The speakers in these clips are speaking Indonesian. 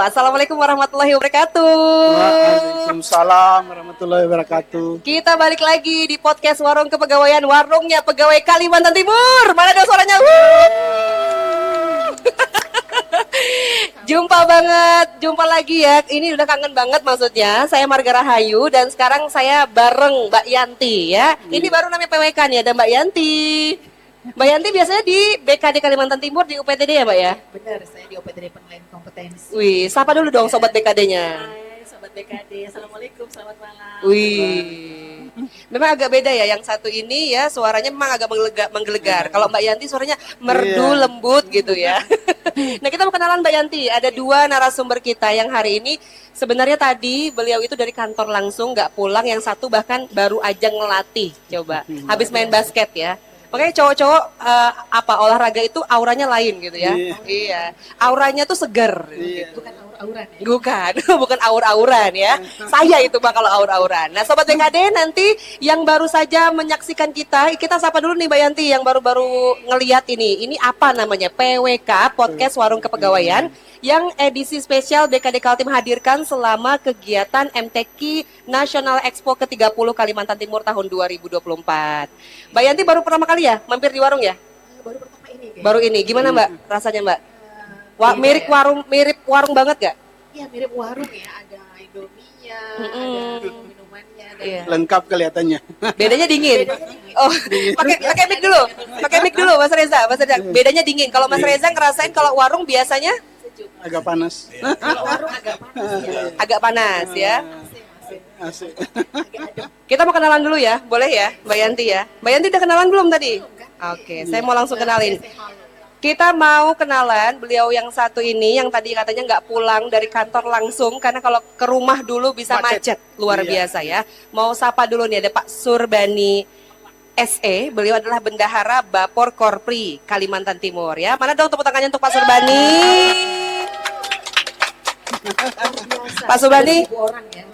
Assalamualaikum warahmatullahi wabarakatuh. Waalaikumsalam warahmatullahi wabarakatuh. Kita balik lagi di podcast Warung Kepegawaian, warungnya pegawai Kalimantan Timur. Mana dong suaranya? Jumpa lagi ya. Ini udah kangen banget maksudnya. Saya Marga Rahayu dan sekarang saya bareng Mbak Yanti ya. Ini baru namanya PWK nih, ada Mbak Yanti. Mbak Yanti biasanya di BKD Kalimantan Timur di UPTD ya Mbak ya? Benar, saya di UPTD Penilaian Kompetensi. Wih, sapa dulu dong sobat BKD-nya. Hai, sobat BKD. Assalamualaikum, selamat malam. Wih, memang agak beda ya. Yang satu ini ya suaranya memang agak menggelegar. Kalau Mbak Yanti suaranya merdu, lembut gitu ya. Nah, kita mau kenalan Mbak Yanti. Ada dua narasumber kita yang hari ini sebenarnya tadi beliau itu dari kantor langsung nggak pulang. Yang satu bahkan baru aja ngelatih. Coba, habis main basket ya. Makanya cowok-cowok olahraga itu auranya lain gitu ya. Iya. Auranya tuh seger. Gitu. Bukan aur-auran ya. Bukan, bukan aur-auran ya. Saya itu Pak kalau aur-auran. Nah, sobat BKD nanti yang baru saja menyaksikan kita sapa dulu nih Mbak Yanti yang baru-baru ngelihat ini. Ini apa namanya? PWK Podcast Warung Kepegawaian yang edisi spesial BKD Kaltim hadirkan selama kegiatan MTQ National Expo ke-30 Kalimantan Timur tahun 2024. Mbak Yanti baru pertama kali ya mampir di warung ya? Baru pertama ini kayaknya. Baru ini. Gimana Mbak rasanya Mbak? Beda Mirip warung banget gak? Iya, mirip warung ya, ada Indominya, ada minumannya, ada Lengkap kelihatannya. Bedanya dingin. Bedanya dingin. Oh, pakai mic dulu. Pakai mic dulu Mas Reza. Bedanya dingin. Kalau Mas Reza ngerasain kalau warung biasanya sejuk. Agak panas. Kalau warung agak panas ya. agak panas ya. Masih. Asik. Agak adem. Kita mau kenalan dulu ya. Boleh ya, Mbak Yanti ya. Mbak Yanti udah kenalan belum tadi? Oke, saya mau langsung kenalin. Kita mau kenalan beliau yang satu ini yang tadi katanya nggak pulang dari kantor langsung karena kalau ke rumah dulu bisa macet luar biasa ya. Mau sapa dulu nih ada Pak Surbani SE, beliau adalah bendahara Bapor Korpri Kalimantan Timur ya. Mana dong tepuk tangannya untuk Pak Surbani? Pak Surbani, Orang ya.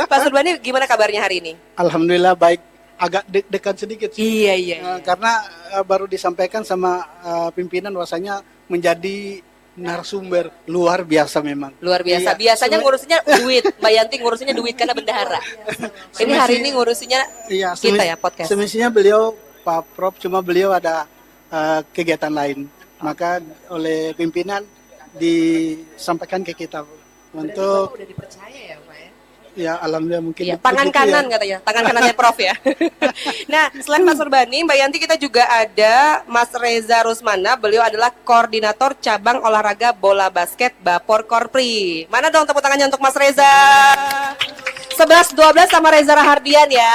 Pak Surbani gimana kabarnya hari ini? Alhamdulillah baik. Agak deg-degan sedikit sih. Iya. Karena baru disampaikan sama pimpinan bahwasanya menjadi narasumber luar biasa memang. Luar biasa. Iya. Biasanya ngurusinnya duit, Mbak Yanti ngurusinnya duit karena bendahara. Ini hari ini ngurusinnya kita ya podcast. Semestinya beliau Pak Prof, cuma beliau ada kegiatan lain. Maka oleh pimpinan disampaikan ke kita untuk Udah dipercaya ya, Pak ya. ya alhamdulillah mungkin Iya, tangan begitu kanan ya. katanya, tangan kanannya Prof ya. Nah, selain Mas Surbani, Mbak Yanti kita juga ada Mas Reza Rusmana, beliau adalah koordinator cabang olahraga bola basket Bapor Korpri. Mana dong tepuk tangannya untuk Mas Reza? 11-12 sama Reza Rahardian ya.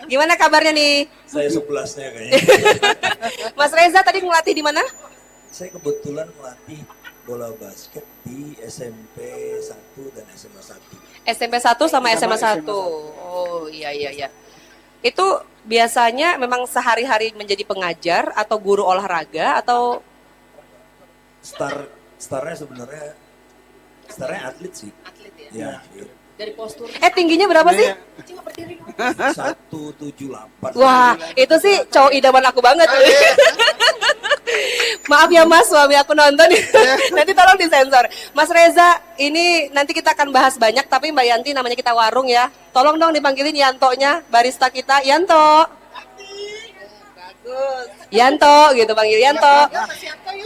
Gimana kabarnya nih? Saya 11-nya kayaknya. Mas Reza tadi ngelatih di mana? Saya kebetulan melatih bola basket di SMP 1 dan SMA 1. SMP 1 sama SMA 1. Oh, iya. Itu biasanya memang sehari-hari menjadi pengajar atau guru olahraga atau Starnya sebenarnya atlet sih. Atlet ya. Ya, Dari postur. tingginya berapa sih? Coba berdiri dulu. 178. Wah, itu sih cowok idaman aku banget. Maaf ya Mas, suami aku nonton. Nanti tolong disensor. Mas Reza, ini nanti kita akan bahas banyak, tapi Mbak Yanti namanya kita warung ya. Tolong dong dipanggilin Yantonya, barista kita. Yanto. Bagus. Yanto gitu panggil Yanto.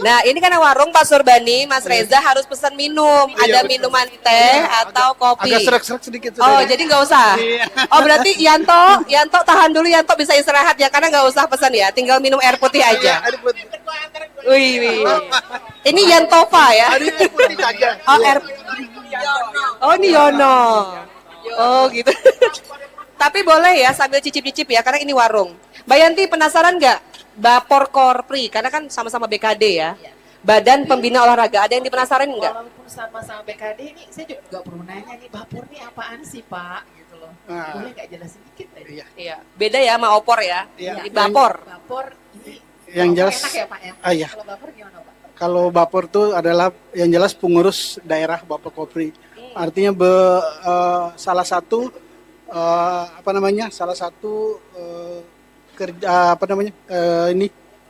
Nah, ini karena warung Pak Surbani, Mas Reza harus pesan minum. Ada minuman teh atau kopi. Agak serak-serak sedikit. Oh, jadi nggak usah. Oh, berarti Yanto tahan dulu, Yanto bisa istirahat ya, karena nggak usah pesan ya, tinggal minum air putih aja. Wih. Ini Yantova ya. Oh, Oh, ini Yono. Oh, gitu. Tapi boleh ya sambil cicip-cicip ya, karena ini warung. Mbak Yanti penasaran nggak? Bapor Korpri, karena kan sama-sama BKD ya. Badan Pembina Olahraga, ada yang dipenasaran nggak? Walaupun sama-sama BKD ini, saya juga nggak perlu nanya nih, Bapor nih apaan sih Pak? Gitu loh. Nah. Boleh nggak jelasin dikit tadi? Iya. Beda ya sama opor ya. Iya. Di Bapor. Bapor ini Yang Bapor jelas enak ya Pak ya? iya. Kalau Bapor gimana Pak? Kalau Bapor itu adalah yang jelas pengurus daerah Bapor Kopri. Artinya salah satu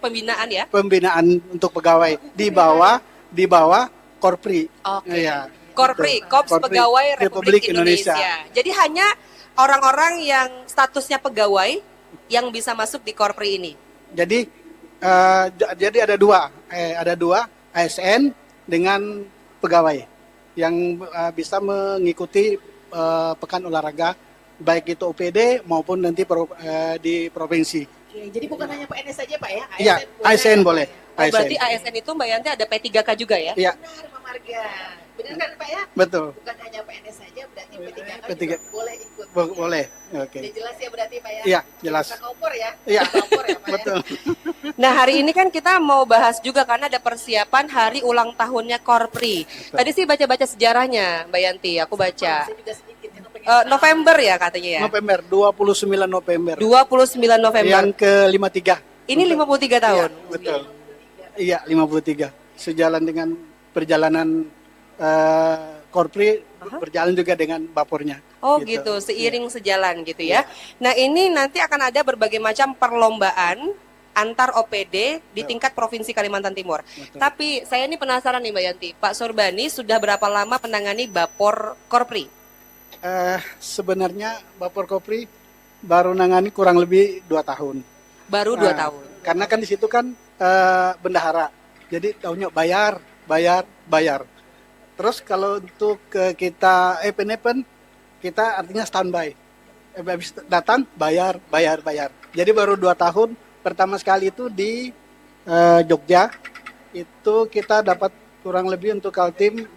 Pembinaan ya. pembinaan untuk pegawai di bawah Korpri. Oke. Iya. Korpri, Betul. Korps Korpri Pegawai Republik Republik Indonesia. Indonesia. Jadi hanya orang-orang yang statusnya pegawai yang bisa masuk di Korpri ini. Jadi jadi ada dua ASN dengan pegawai yang bisa mengikuti pekan olahraga baik itu OPD maupun nanti di provinsi. Oke, jadi bukan hanya PNS saja Pak ya? Iya, ASN boleh. Oh, berarti ASN itu Mbak Yanti ada P3K juga ya? Iya, Benar Pak Marga. Benar kan Pak ya? betul. Bukan hanya PNS saja, berarti P3K P3K. juga boleh ikut. Boleh. Oke. Udah jelas ya berarti Pak ya? Iya, jelas. Bukan opor ya? Iya. Bukan opor ya Pak Betul. ya? Nah, hari ini kan kita mau bahas juga karena ada persiapan hari ulang tahunnya Korpri. Tadi sih baca-baca sejarahnya Mbak Yanti, aku baca. Saya juga sedikit ya, pengen tahu. November ya katanya ya? November, 29 November. 29 November. Yang ke-53. Ini 53 tahun. Iya, betul. Iya, 53. Sejalan dengan perjalanan Korpri, berjalan juga dengan vapornya. Oh gitu, seiring sejalan gitu ya. Nah ini nanti akan ada berbagai macam perlombaan antar OPD di tingkat Provinsi Kalimantan Timur. Betul. Tapi saya ini penasaran nih Mbak Yanti, Pak Surbani sudah berapa lama menangani Bapor Korpri? Sebenarnya Vapor Korpri baru nangani kurang lebih 2 tahun. Baru 2 tahun. Karena kan di situ kan bendahara. Jadi tahunnya bayar. Terus kalau untuk kita event kita artinya standby. Habis datang bayar. Jadi baru 2 tahun. Pertama sekali itu di Jogja itu kita dapat kurang lebih untuk Kaltim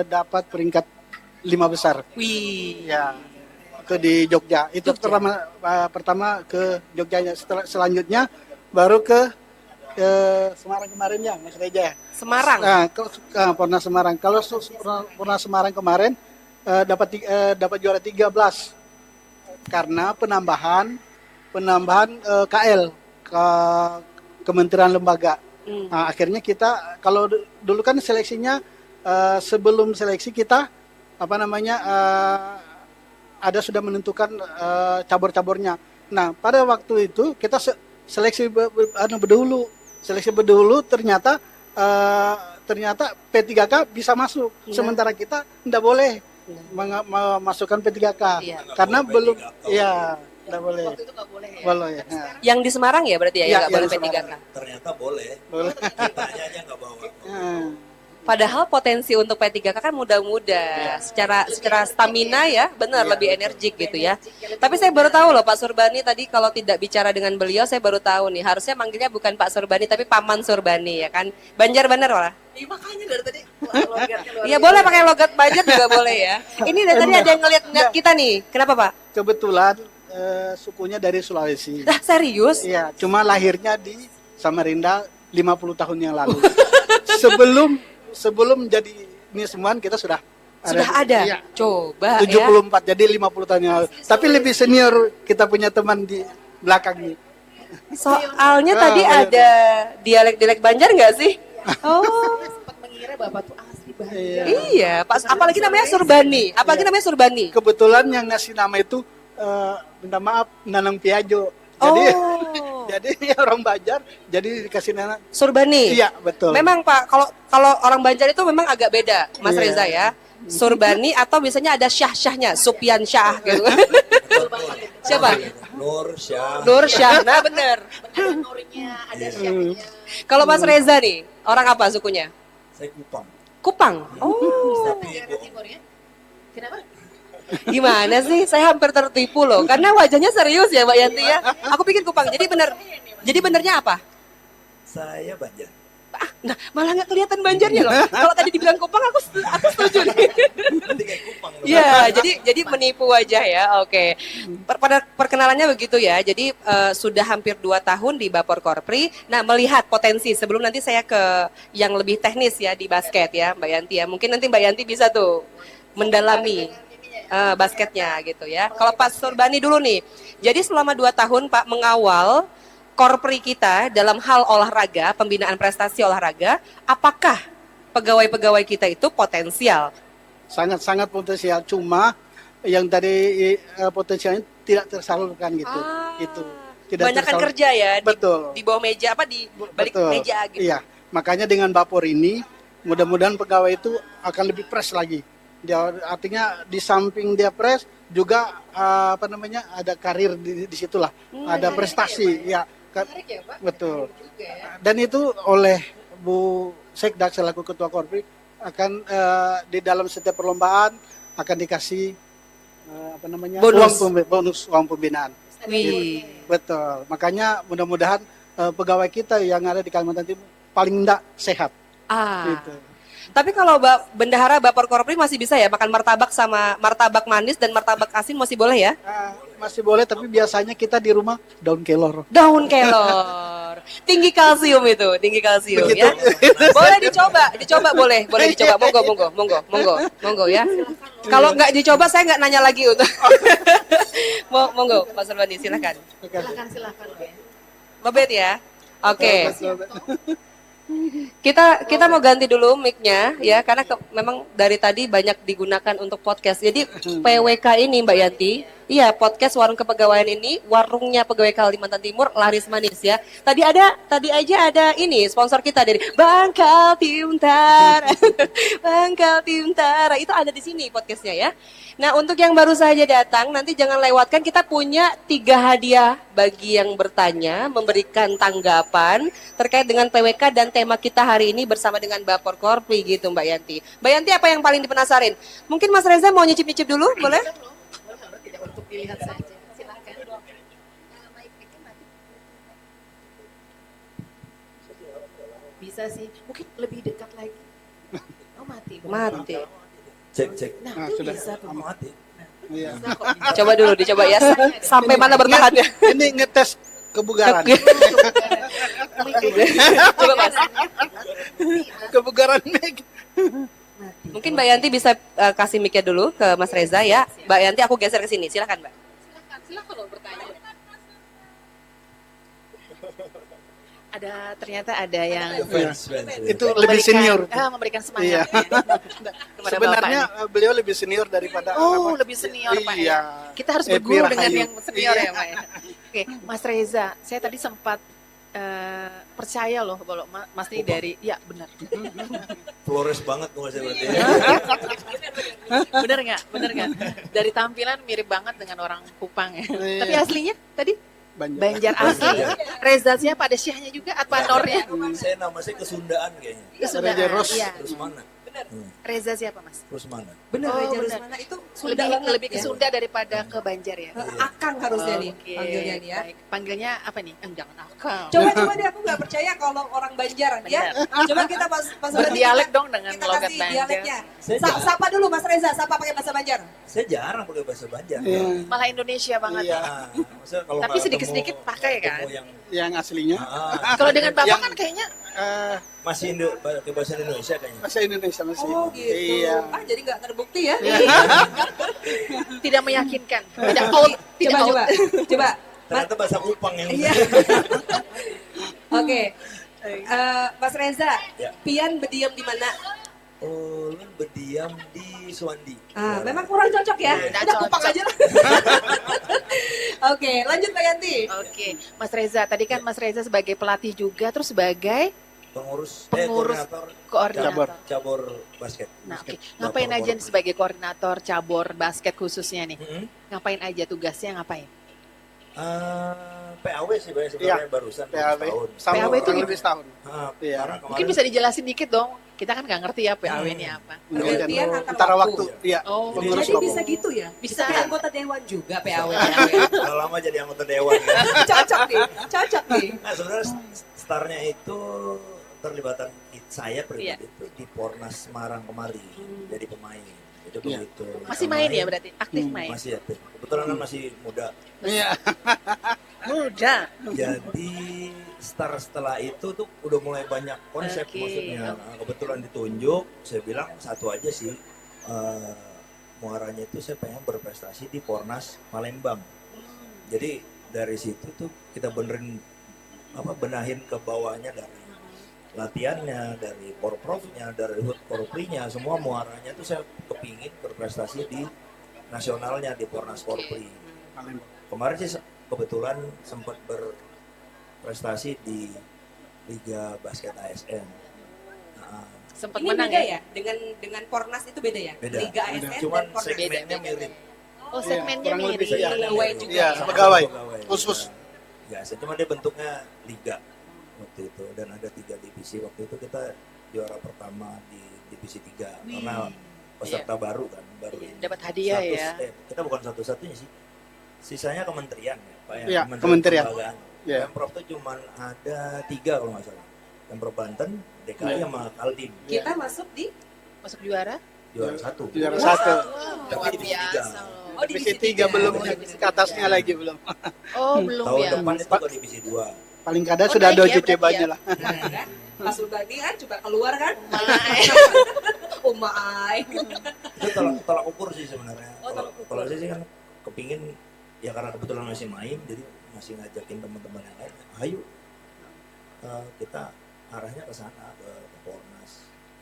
dapat peringkat 5 besar. Wih. Ya. Itu di Jogja. Itu pertama ke Jogjanya. Selanjutnya baru ke Semarang kemarin ya, Mas Reja. Semarang. Nah, Purna Semarang. Kalau Purna Semarang kemarin dapat juara 13 karena penambahan KL ke Kementerian Lembaga. Nah, akhirnya kita kalau dulu kan seleksinya sebelum seleksi kita ada sudah menentukan cabur-caburnya. Nah, pada waktu itu kita seleksi berdahulu ternyata P3K bisa masuk. Ya. Sementara kita tidak boleh memasukkan P3K karena belum tidak boleh. Waktu itu nggak boleh ya? Boleh ya. Yang di Semarang ya berarti ya, Iya, yang nggak yang boleh di P3K. Semarang. Ternyata boleh. Boleh. Kitanya aja nggak bawa. Padahal potensi untuk P3K kan muda-muda, secara stamina ya, benar lebih energik gitu ya. Tapi saya baru tahu loh Pak Surbani tadi kalau tidak bicara dengan beliau saya baru tahu nih harusnya manggilnya bukan Pak Surbani tapi Paman Surbani ya kan. Banjar bener lah. Iya makanya dari tadi logatnya luar Iya biasa. boleh pakai logat Banjar juga boleh ya. Ini dari tadi ada yang ngeliat kita nih. Kenapa Pak? Kebetulan sukunya dari Sulawesi. Lah serius? Iya, cuma lahirnya di Samarinda 50 tahun yang lalu. sebelum jadi Nisman kita sudah ada. Iya, Coba 74 jadi 50 tahun yang lalu. Tapi lebih senior kita punya teman di belakang nih. Soalnya tadi ada dialek-dialek Banjar nggak sih? Oh. Saya sempat mengira Bapak tuh asli Banjar. Iya, apalagi namanya Surbani. Apalagi namanya Surbani. Kebetulan yang ngasih nama itu minta maaf Nanang Piajo. Jadi jadi orang Banjar jadi dikasih nama Surbani. Iya, betul. Memang Pak, kalau orang Banjar itu memang agak beda, Mas Iya. Reza ya. Surbani atau biasanya ada syah-syahnya, Supyan Syah gitu. Siapa? Nur Syah. Nur Syah. Nah, bener. Ada nurnya, ada syahnya. Kalau Mas Reza nih, orang apa sukunya? Saya Kupang. Kupang. Oh. Tapi Daerah timur ya? Kenapa? Gimana sih? Saya hampir tertipu loh. Karena wajahnya serius ya Mbak Yanti ya. Aku pikir Kupang. Jadi benernya apa? saya Banjar. Nah, malah nggak kelihatan Banjarnya loh. Kalau tadi dibilang Kupang, aku setuju nih. Nanti kayak Kupang. loh. Iya, jadi menipu wajah ya. Oke. Pada perkenalannya begitu ya. Jadi sudah hampir 2 tahun di Bapor Korpri. Nah, melihat potensi sebelum nanti saya ke yang lebih teknis ya di basket ya, Mbak Yanti ya. Mungkin nanti Mbak Yanti bisa tuh mendalami basketnya gitu ya. Kalau Pak Surbani dulu nih. Jadi selama 2 tahun Pak mengawal Korpri kita dalam hal olahraga, pembinaan prestasi olahraga, apakah pegawai-pegawai kita itu potensial? Sangat-sangat potensial, cuma yang tadi potensialnya tidak tersalurkan gitu. Itu tidak Banyakan kerja ya Betul. di bawah meja apa di balik Betul. meja gitu. Iya, makanya dengan Bapor ini mudah-mudahan pegawai itu akan lebih fresh lagi. Dia artinya di samping dia fresh juga ada karir di situlah, ada prestasi ya. Menarik ya, Pak. Betul. Juga ya. Dan itu oleh Bu Sekda selaku Ketua Korpri akan di dalam setiap perlombaan akan dikasih Bonus. bonus uang pembinaan. Wih. Betul. Makanya mudah-mudahan pegawai kita yang ada di Kalimantan Timur paling enggak sehat. Gitu. Tapi kalau bendahara Bapor Korpri masih bisa ya makan martabak sama martabak manis dan martabak asin masih boleh ya? Masih boleh, tapi biasanya kita di rumah daun kelor. Daun kelor. Tinggi kalsium itu, tinggi kalsium Begitu. ya. Boleh dicoba boleh dicoba. Monggo ya. Kalau nggak dicoba saya nggak nanya lagi untuk. Monggo, Mas Rwandi silakan. Silakan Mbak ya. Bobet ya. Oke. Kita mau ganti dulu mic-nya ya karena memang dari tadi banyak digunakan untuk podcast. Jadi PWK ini Mbak Yanti, iya podcast warung kepegawaian ini warungnya pegawai Kalimantan Timur laris manis ya. Tadi aja ada ini sponsor kita dari Bangkal Timtara. Bangkal Timtara itu ada di sini podcastnya ya. Nah untuk yang baru saja datang nanti jangan lewatkan kita punya 3 hadiah bagi yang bertanya memberikan tanggapan terkait dengan PWK dan tema kita hari ini bersama dengan Bapor Korpri gitu Mbak Yanti. Mbak Yanti apa yang paling dipenasarin? Mungkin Mas Reza mau nyicip-nyicip dulu boleh? Tidak untuk dilihat saja. Silakan. Bisa sih. Mungkin lebih dekat lagi. Oh mati. Mati. Cek. Nah, Nah, itu sudah. bisa tuh. Mati. Iya. Bisa kok. Coba dulu dicoba ya sampai mana bertahannya. Ini ngetes kebugaran. Coba Mas. Kebugaran mic. Mati. Mungkin Mbak Yanti bisa kasih mic-nya dulu ke Mas Reza ya. Mbak Yanti aku geser ke sini. Silakan Mbak. Silakan loh bertanya. Ternyata ada yang Fans. Itu lebih senior. memberikan Iya. semangat. Kepada Sebenarnya Bapak beliau lebih senior daripada Oh, lebih senior Pak Iya. ya. Kita harus Epi berguru dengan Rahayu. yang senior Iya. ya Pak ya. Oke, Mas Reza, saya tadi sempat percaya loh kalau Mas ini dari, ya benar. Flores banget gue saya berarti. Benar nggak? Dari tampilan mirip banget dengan orang Kupang ya. Iya. Tapi aslinya tadi Banjar. Banjar asli. Reza siapa? Ada syahnya juga atau nornya? Nama saya Kesundaan kayaknya. Kesundaan. Raja Ros. Iya. Terus mana? Reza siapa Mas? Terus mana? Benar Oh, Raja benar. Rusmana itu Sunda banget Lebih ke ya. Sunda daripada ke Banjar ya. Akang harusnya nih Oke, panggilnya nih ya. baik. Panggilnya apa nih? Jangan akal. Coba deh aku nggak percaya kalau orang Banjar ya. Coba kita pas Berdialek dong dengan kita logat kasih Banjar. dialeknya. Saya Sapa dulu Mas Reza, sapa pakai bahasa Banjar. Saya jarang pakai bahasa Banjar. Iya. Malah Indonesia banget. Iya. Nah, maksudnya kalau Tapi nggak sedikit-sedikit ketemu- pakai kan? ketemu yang Yang aslinya Kalau dengan Bapak Yang- kan kayaknya masih pakai bahasa Indonesia kayaknya. bahasa Indonesia masih. Oh gitu. Iya. Ah jadi nggak terbukti ya. tidak meyakinkan. Tidak out. Tidak out. Coba. Ternyata bahasa Kupang yang Iya. Oke. Mas Reza, Ya. Pian berdiam di mana? Ulun berdiam di Suwandi. Memang kurang cocok ya. Tidak Udah Kupang cocok. aja lah. Oke, lanjut Mbak Yanti. Oke, Mas Reza. Tadi kan Mas Reza sebagai pelatih juga, terus sebagai Pengurus Koordinator. cabur basket. Nah, oke. Basket. Ngapain Bapor aja Korpri. sebagai koordinator cabur basket khususnya nih? Mm-mm. Ngapain aja tugasnya ngapain? PAW sih sebenarnya barusan PAW. tahun. Sama PAW itu kurang lebih setahun. Iya. Karena Mungkin kemarin bisa dijelasin dikit dong. Kita kan nggak ngerti ya PAW ini apa. Pergantian antar Antara waktu. waktu. Iya. Oh, Pengurus Jadi waktu. bisa gitu ya? Bisa Bisa. kayak anggota dewan juga PAW. udah lama jadi anggota dewan. Ya. Cocok nih, cocok nih. Nah sebenarnya startnya itu terlibatan saya pribadi Iya. itu di Pornas Semarang kemarin jadi pemain. Itu Iya. begitu. Masih main ya berarti? Aktif main? Masih aktif. Kebetulan kan masih muda. Iya. Muda. Jadi setelah itu tuh udah mulai banyak konsep Oke. maksudnya. Nah, kebetulan ditunjuk, saya bilang satu aja sih muaranya itu saya pengen berprestasi di Pornas Palembang. Jadi dari situ tuh kita benahin ke bawahnya dari latihannya, dari porprofnya, dari hut korprinya, semua muaranya tuh saya kepingin berprestasi di nasionalnya di Pornas Korpri. Kemarin sih kebetulan sempat berprestasi di Liga Basket ASN. Nah, Sempat Ini menang beda ya? ya? Dengan Pornas itu beda ya? Beda. Liga ASN Cuman dan Pornas. segmennya mirip. Oh, segmennya kurang lebih mirip. iya. Pegawai juga Iya, ya? Pegawai. Khusus. Ya, cuma dia bentuknya liga waktu itu, dan ada 3 divisi. Waktu itu kita juara pertama di divisi 3 karena peserta baru kan, baru Iya, ini. dapat hadiah ya. Kita bukan satu-satunya sih. Sisanya kementerian ya, Pak ya. Iya, kementerian. Kelembagaan. Iya. Pemprov tuh cuman ada 3 kalau nggak salah. Pemprov Banten, DKI sama Kaltim. Kita masuk di Masuk juara? Juara 1. Juara 1. Tapi Luar divisi biasa 3. loh. Oh, Divisi 3 belum, ke atasnya lagi belum. Oh, belum Tahun ya. depan itu ke divisi 2. Paling kadang Oh, sudah naik ada ya, uji berarti cobanya ya. lah. kan? Pas Subadi kan coba keluar kan? Umai. Itu tolak ukur sih sebenarnya. Oh, tolak ukur. Kalau saya sih kan kepingin, ya karena kebetulan masih main, jadi masih ngajakin teman-teman yang lain, ayo kita arahnya ke sana, ke Pornas.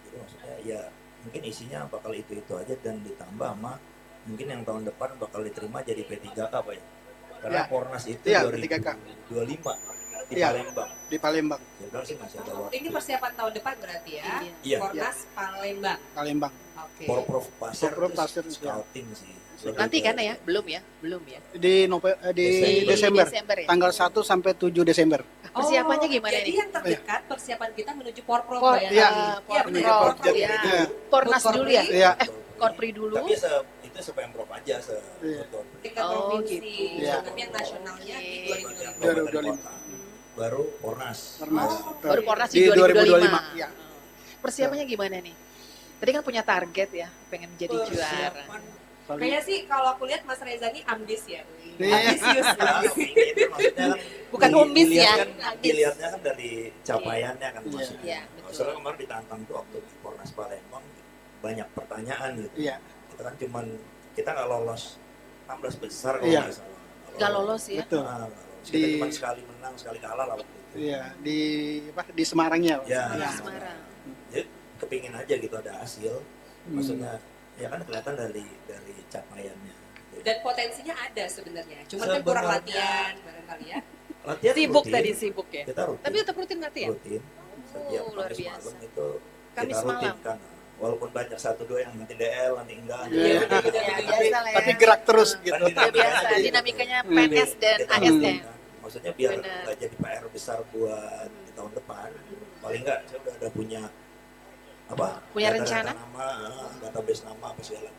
Jadi maksudnya ya mungkin isinya bakal itu aja, dan ditambah sama mungkin yang tahun depan bakal diterima jadi P3K Pak ya. Karena Ya. Pornas itu Iya, P3K. 2025 di Iya. Palembang. Di Palembang. Saya bilang sih masih ada waktu. Ini persiapan tahun depan berarti ya? Iya. Pornas Palembang. Palembang. Oke. Porprov Pasir Porprov itu Pasir, ya. scouting sih. Nanti kan ya? Belum ya? Belum ya? Di Desember. Desember ya? Tanggal 1 sampai 7 Desember. Persiapannya gimana Jadi nih? yang terdekat persiapan kita menuju Porprov Por- Mbak ya? Iya. Iya, benar ya, Porprov, Porprov ya. ya. Iya. Pornas dulu ya? Iya. Korpri dulu. Tapi itu Pemprov aja Iya. Tingkat Oh, provinsi. gitu. Iya. Tapi yang nasionalnya di Oke. 2025. 2025. Baru Pornas. Pornas. Baru Pornas Di 2025. Iya. Persiapannya gimana nih? Tadi kan punya target ya, pengen jadi juara. Kayaknya sih kalau aku lihat Mas Reza ini ambis ya. Iya. Ambisius. Maksudnya kan Bukan umbis ya, Kan, ambis. dilihatnya kan dari capaiannya kan Iya. maksudnya. Iya, betul. Soalnya kemarin ditantang tuh waktu di Pornas Palembang banyak pertanyaan gitu. Iya. Kita kan cuman kita nggak lolos 16 besar kalau Iya. nggak salah. Gak lolos ya? Betul. Nah, nggak lolos. Kita Di- cuma sekali menang, sekali kalah lah waktu itu. Iya, di Semarangnya. Ya. Di Iya. Semarang. Jadi kepingin aja gitu ada hasil. Maksudnya ya kan kelihatan dari capaiannya. Dan potensinya ada sebenarnya. Cuman kan kurang Sebenarnya- latihan barangkali ya. Latihan Sibuk rutin. tadi, sibuk ya? Kita rutin. Tapi tetap rutin latihan? Rutin. Setiap luar Kamis biasa. malam itu Kamis kita rutin malam? kan. Walaupun banyak 1-2 yang nanti DL, nanti enggak. Iya. Ya, Tapi, biasa lah ya. tapi gerak terus Kan gitu. Ya biasa, aja gitu. dinamikanya PNS dan Kita ASN. rutin, kan. Maksudnya biar Benar. nggak jadi PR besar buat di tahun depan. Paling enggak saya udah ada punya Punya data-data rencana? nama, database nama apa segala.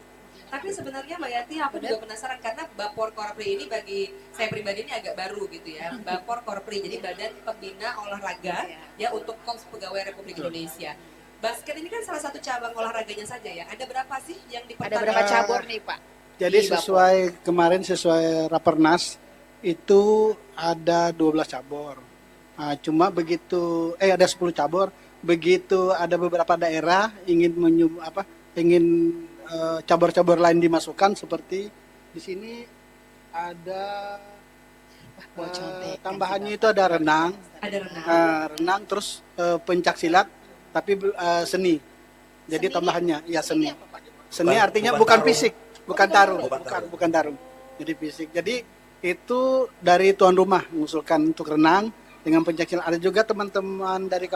Tapi sebenarnya Mbak Yati aku juga penasaran karena Bapor Korpri ini bagi saya pribadi ini agak baru gitu ya. Bapor Korpri jadi Badan Pembina Olahraga ya untuk Korps Pegawai Republik Indonesia. Basket ini kan salah satu cabang olahraganya saja ya. Ada berapa sih yang Ada dipertandingkan? berapa cabur nih Pak? Jadi Di Bapor. sesuai Rapernas itu ada 12 cabur. Nah, cuma begitu ada 10 cabur, begitu ada beberapa daerah ingin cabur-cabur lain dimasukkan seperti di sini ada tambahannya itu ada renang, Ada renang. renang terus pencak silat tapi seni. Jadi Seni? tambahannya ya seni. Apa, Pak? Seni Bukan- artinya bukan bukan tarung. fisik, bukan tarung, Bukan tarung. bukan tarung. Jadi fisik. Jadi itu dari tuan rumah mengusulkan untuk renang dengan pencaksilat. Ada juga teman-teman dari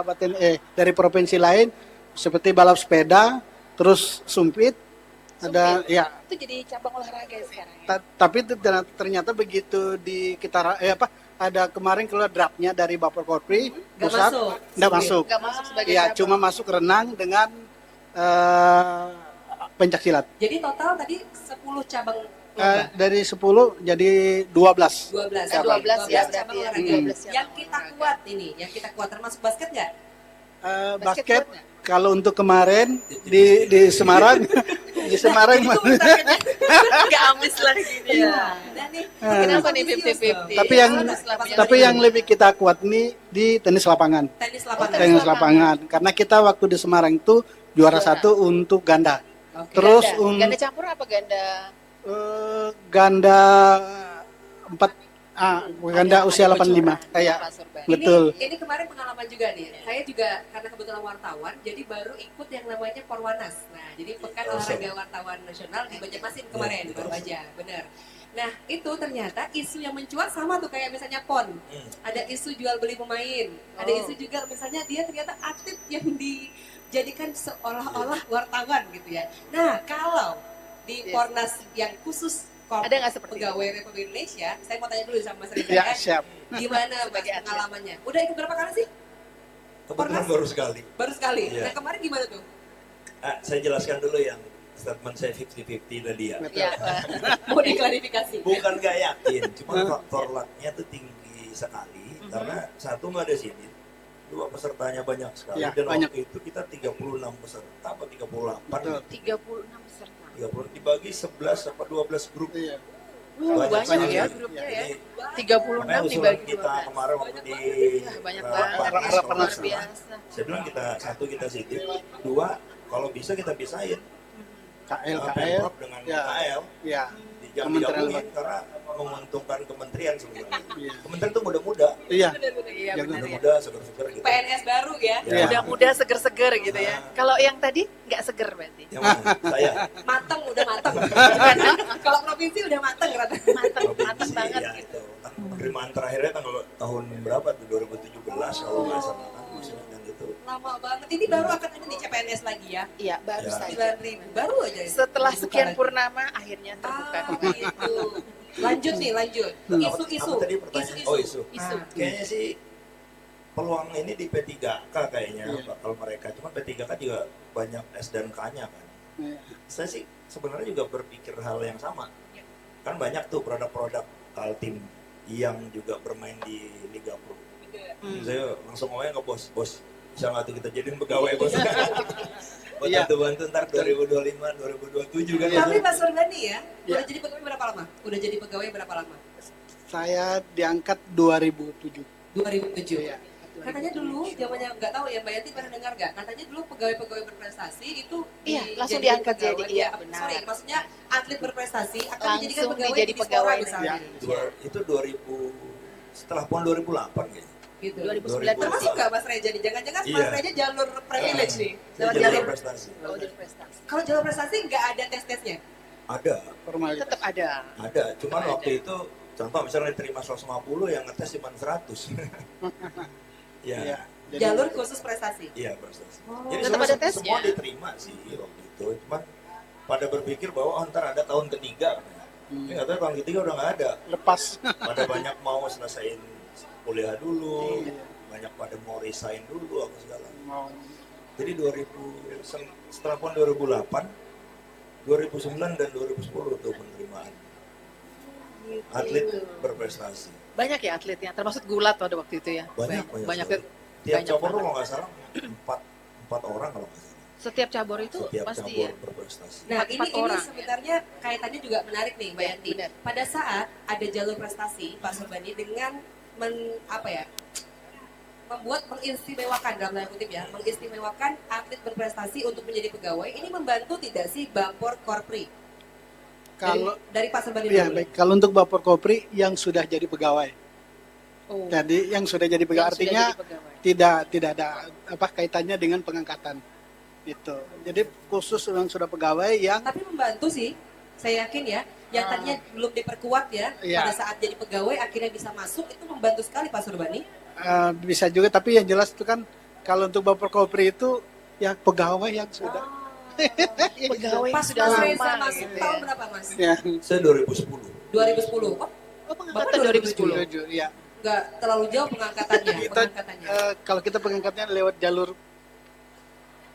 dari provinsi lain seperti balap sepeda, terus sumpit. Ada Sumpit? ya. Itu jadi cabang olahraga sekarang ya? Tapi ternyata begitu ada kemarin keluar draftnya dari Bapor Korpri Nggak pusat, masuk. nggak masuk. Nggak masuk sebagai Ya, cabang. cuma masuk renang dengan pencaksilat. Jadi total tadi 10 cabang lomba. Dari 10 jadi 12. 12 Eh, 12 ya, cabang berarti ya. olahraga. 12 cabang Yang kita olahraga. kuat ini, yang kita kuat termasuk basket nggak? Basket kuat nggak? kalau untuk kemarin di Semarang di Semarang Itu pertanyaannya. Nggak amis lagi dia. Dan nih, Kenapa nih ambisius 50-50? dong. tapi yang lebih kita kuat nih di tenis lapangan. tenis lapangan. Tenis lapangan karena kita waktu di Semarang itu juara Juara. 1 untuk ganda. Oke. Terus Ganda campur apa ganda? Ganda 4 ganda usia 85 kayak betul. Ini kemarin pengalaman juga nih. Saya juga karena kebetulan wartawan, jadi baru ikut yang namanya Porwanas. Nah, jadi pekan olahraga wartawan nasional di Banjarmasin kemarin baru aja, benar. Nah, itu ternyata isu yang mencuat sama tuh kayak misalnya PON. Ada isu jual beli pemain. Ada isu juga misalnya dia ternyata atlet yang dijadikan seolah-olah wartawan gitu ya. Nah, kalau di Pornas yang khusus Ada nggak seperti pegawai Republik Indonesia, saya mau tanya dulu sama Mas Reza Ya, ya. siap. Gimana Mas Sebagai atlet. pengalamannya? Udah ikut berapa kali sih? Kebetulan Pornas? baru sekali. Baru sekali. Iya. Nah, kemarin gimana tuh? Saya jelaskan dulu yang statement saya 50-50 tadi ya. Ya, Mau diklarifikasi. Bukan gak yakin, cuma faktor lucknya tuh tinggi sekali. Karena satu nggak ada sini, dua pesertanya banyak sekali. Ya, Dan banyak. waktu itu kita 36 peserta, apa 38? Betul. 36 peserta. 30 dibagi 11 apa 12 grup. Iya. Banyak banyak ya ya. grupnya ya. Jadi, 36 makanya usulan dibagi kita 12. kemarin waktu di Banyak rapat banget. Rakornas, Luar kalau biasa. saya bilang kita satu kita sitip, dua kalau bisa kita pisahin KL, Pemprov dengan Ya. KL Ya. digabungin Kementerian. karena menguntungkan kementerian sebenarnya. Iya. Kementerian tuh muda-muda, Iya. Iya Jangan benar ya. muda seger-seger gitu. PNS baru ya. Ya. Muda-muda seger-seger gitu ya. Kalau yang tadi nggak seger berarti. Yang mana? Saya. Mateng, udah mateng. Kalau provinsi udah mateng katanya. Mateng Provinsi, banget ya, gitu. itu. Kan penerimaan terakhirnya kan kalau tahun berapa tuh 2017 kalau nggak salah kan maksudnya kan gitu. Lama banget. Ini baru akan ada di CPNS lagi ya. Iya, baru Ya. saja. 9.000 baru aja. ya? Setelah Dibuka sekian lagi. purnama akhirnya terbuka Ah, kembali. gitu. Lanjut nih, lanjut. Isu-isu. Apa tadi pertanyaan? Oh, isu. Isu. Kayaknya sih peluang ini di P3K kayaknya Iya. bakal mereka. Cuma P3K juga banyak S dan K-nya kan. Iya. Saya sih sebenarnya juga berpikir hal yang sama. Kan banyak tuh produk-produk Kaltim yang juga bermain di Liga Pro. Saya langsung ngomongnya ke bos, bisa nggak tuh kita jadiin pegawai bos? Buat Iya. bantu ntar 2025, 2027 kan. Tapi Mas Surbani ya, udah Ya. jadi pegawai berapa lama? Udah jadi pegawai berapa lama? Saya diangkat 2007. 2007. Iya. Katanya dulu, zamannya nggak tahu ya Mbak Yanti pernah dengar nggak? Katanya dulu pegawai-pegawai berprestasi itu Iya, langsung dijadikan diangkat jadi, pegawai. iya, Iya, benar. sorry, maksudnya atlet berprestasi akan Langsung dijadikan pegawai menjadi di Dispora pegawai misalnya. Itu 2000 setelah PON 2008 kayaknya. Gitu. 2009 Termasuk nggak Mas Reja nih? Jangan-jangan Iya. Mas Reja jalur privilege nih. Saya Lewat jalur jalur. prestasi. Oh, jadi prestasi. Kalau jalur prestasi nggak ada tes-tesnya. Ada, Formalitas. Tetap ada. cuman Ada. waktu itu contoh misalnya diterima 150 yang ngetes cuma 100. Iya. Ya, Jadi, Jalur khusus prestasi. iya prestasi. Oh. Jadi Tetap semua, ada tesnya. semua diterima sih waktu itu, cuman pada berpikir bahwa ntar ada tahun ketiga. Ini nggak tahu tahun ketiga udah nggak ada. lepas. Pada banyak mau selesaiin kuliah dulu, Iya. banyak pada mau resign dulu apa segala. Mau Jadi setelah PON 2008, 2009 dan 2010 tuh penerimaan atlet berprestasi. Banyak ya atletnya, termasuk gulat pada waktu itu ya. Banyak banyak. sekali. Tiap banyak cabur banget. kalau nggak salah empat orang kalau nggak salah. Setiap cabur itu Setiap pasti cabur ya. berprestasi. Nah, Empat ini orang. sebenarnya kaitannya juga menarik nih, Mbak Ya, Yanti. benar. Pada saat ada jalur prestasi, Pak Surbani dengan membuat mengistimewakan dalam tanda kutip ya, mengistimewakan atlet berprestasi untuk menjadi pegawai, ini membantu tidak sih Bapor Korpri? kalau Dari Pak Surbani ya dulu. baik, kalau untuk Bapor Kopri yang sudah jadi pegawai. Oh, Jadi yang sudah jadi pegawai yang sudah artinya jadi pegawai. tidak ada kaitannya dengan pengangkatan. Itu. Jadi khusus yang sudah pegawai yang Tapi membantu sih, saya yakin ya. Yang tadinya belum diperkuat ya, Iya. pada saat jadi pegawai akhirnya bisa masuk, itu membantu sekali Pak Surbani. bisa juga, tapi yang jelas itu kan kalau untuk Bapor Kopri itu ya pegawai yang sudah Pegawai Pas sudah Mas lama Reza masuk gitu tahun ya. berapa Mas? ya. Saya 2010. 2010. Oh, Oh, Bapak pengangkatan 2010. Setuju, ya. nggak terlalu jauh pengangkatannya. Kita pengangkatannya. kalau kita pengangkatnya lewat jalur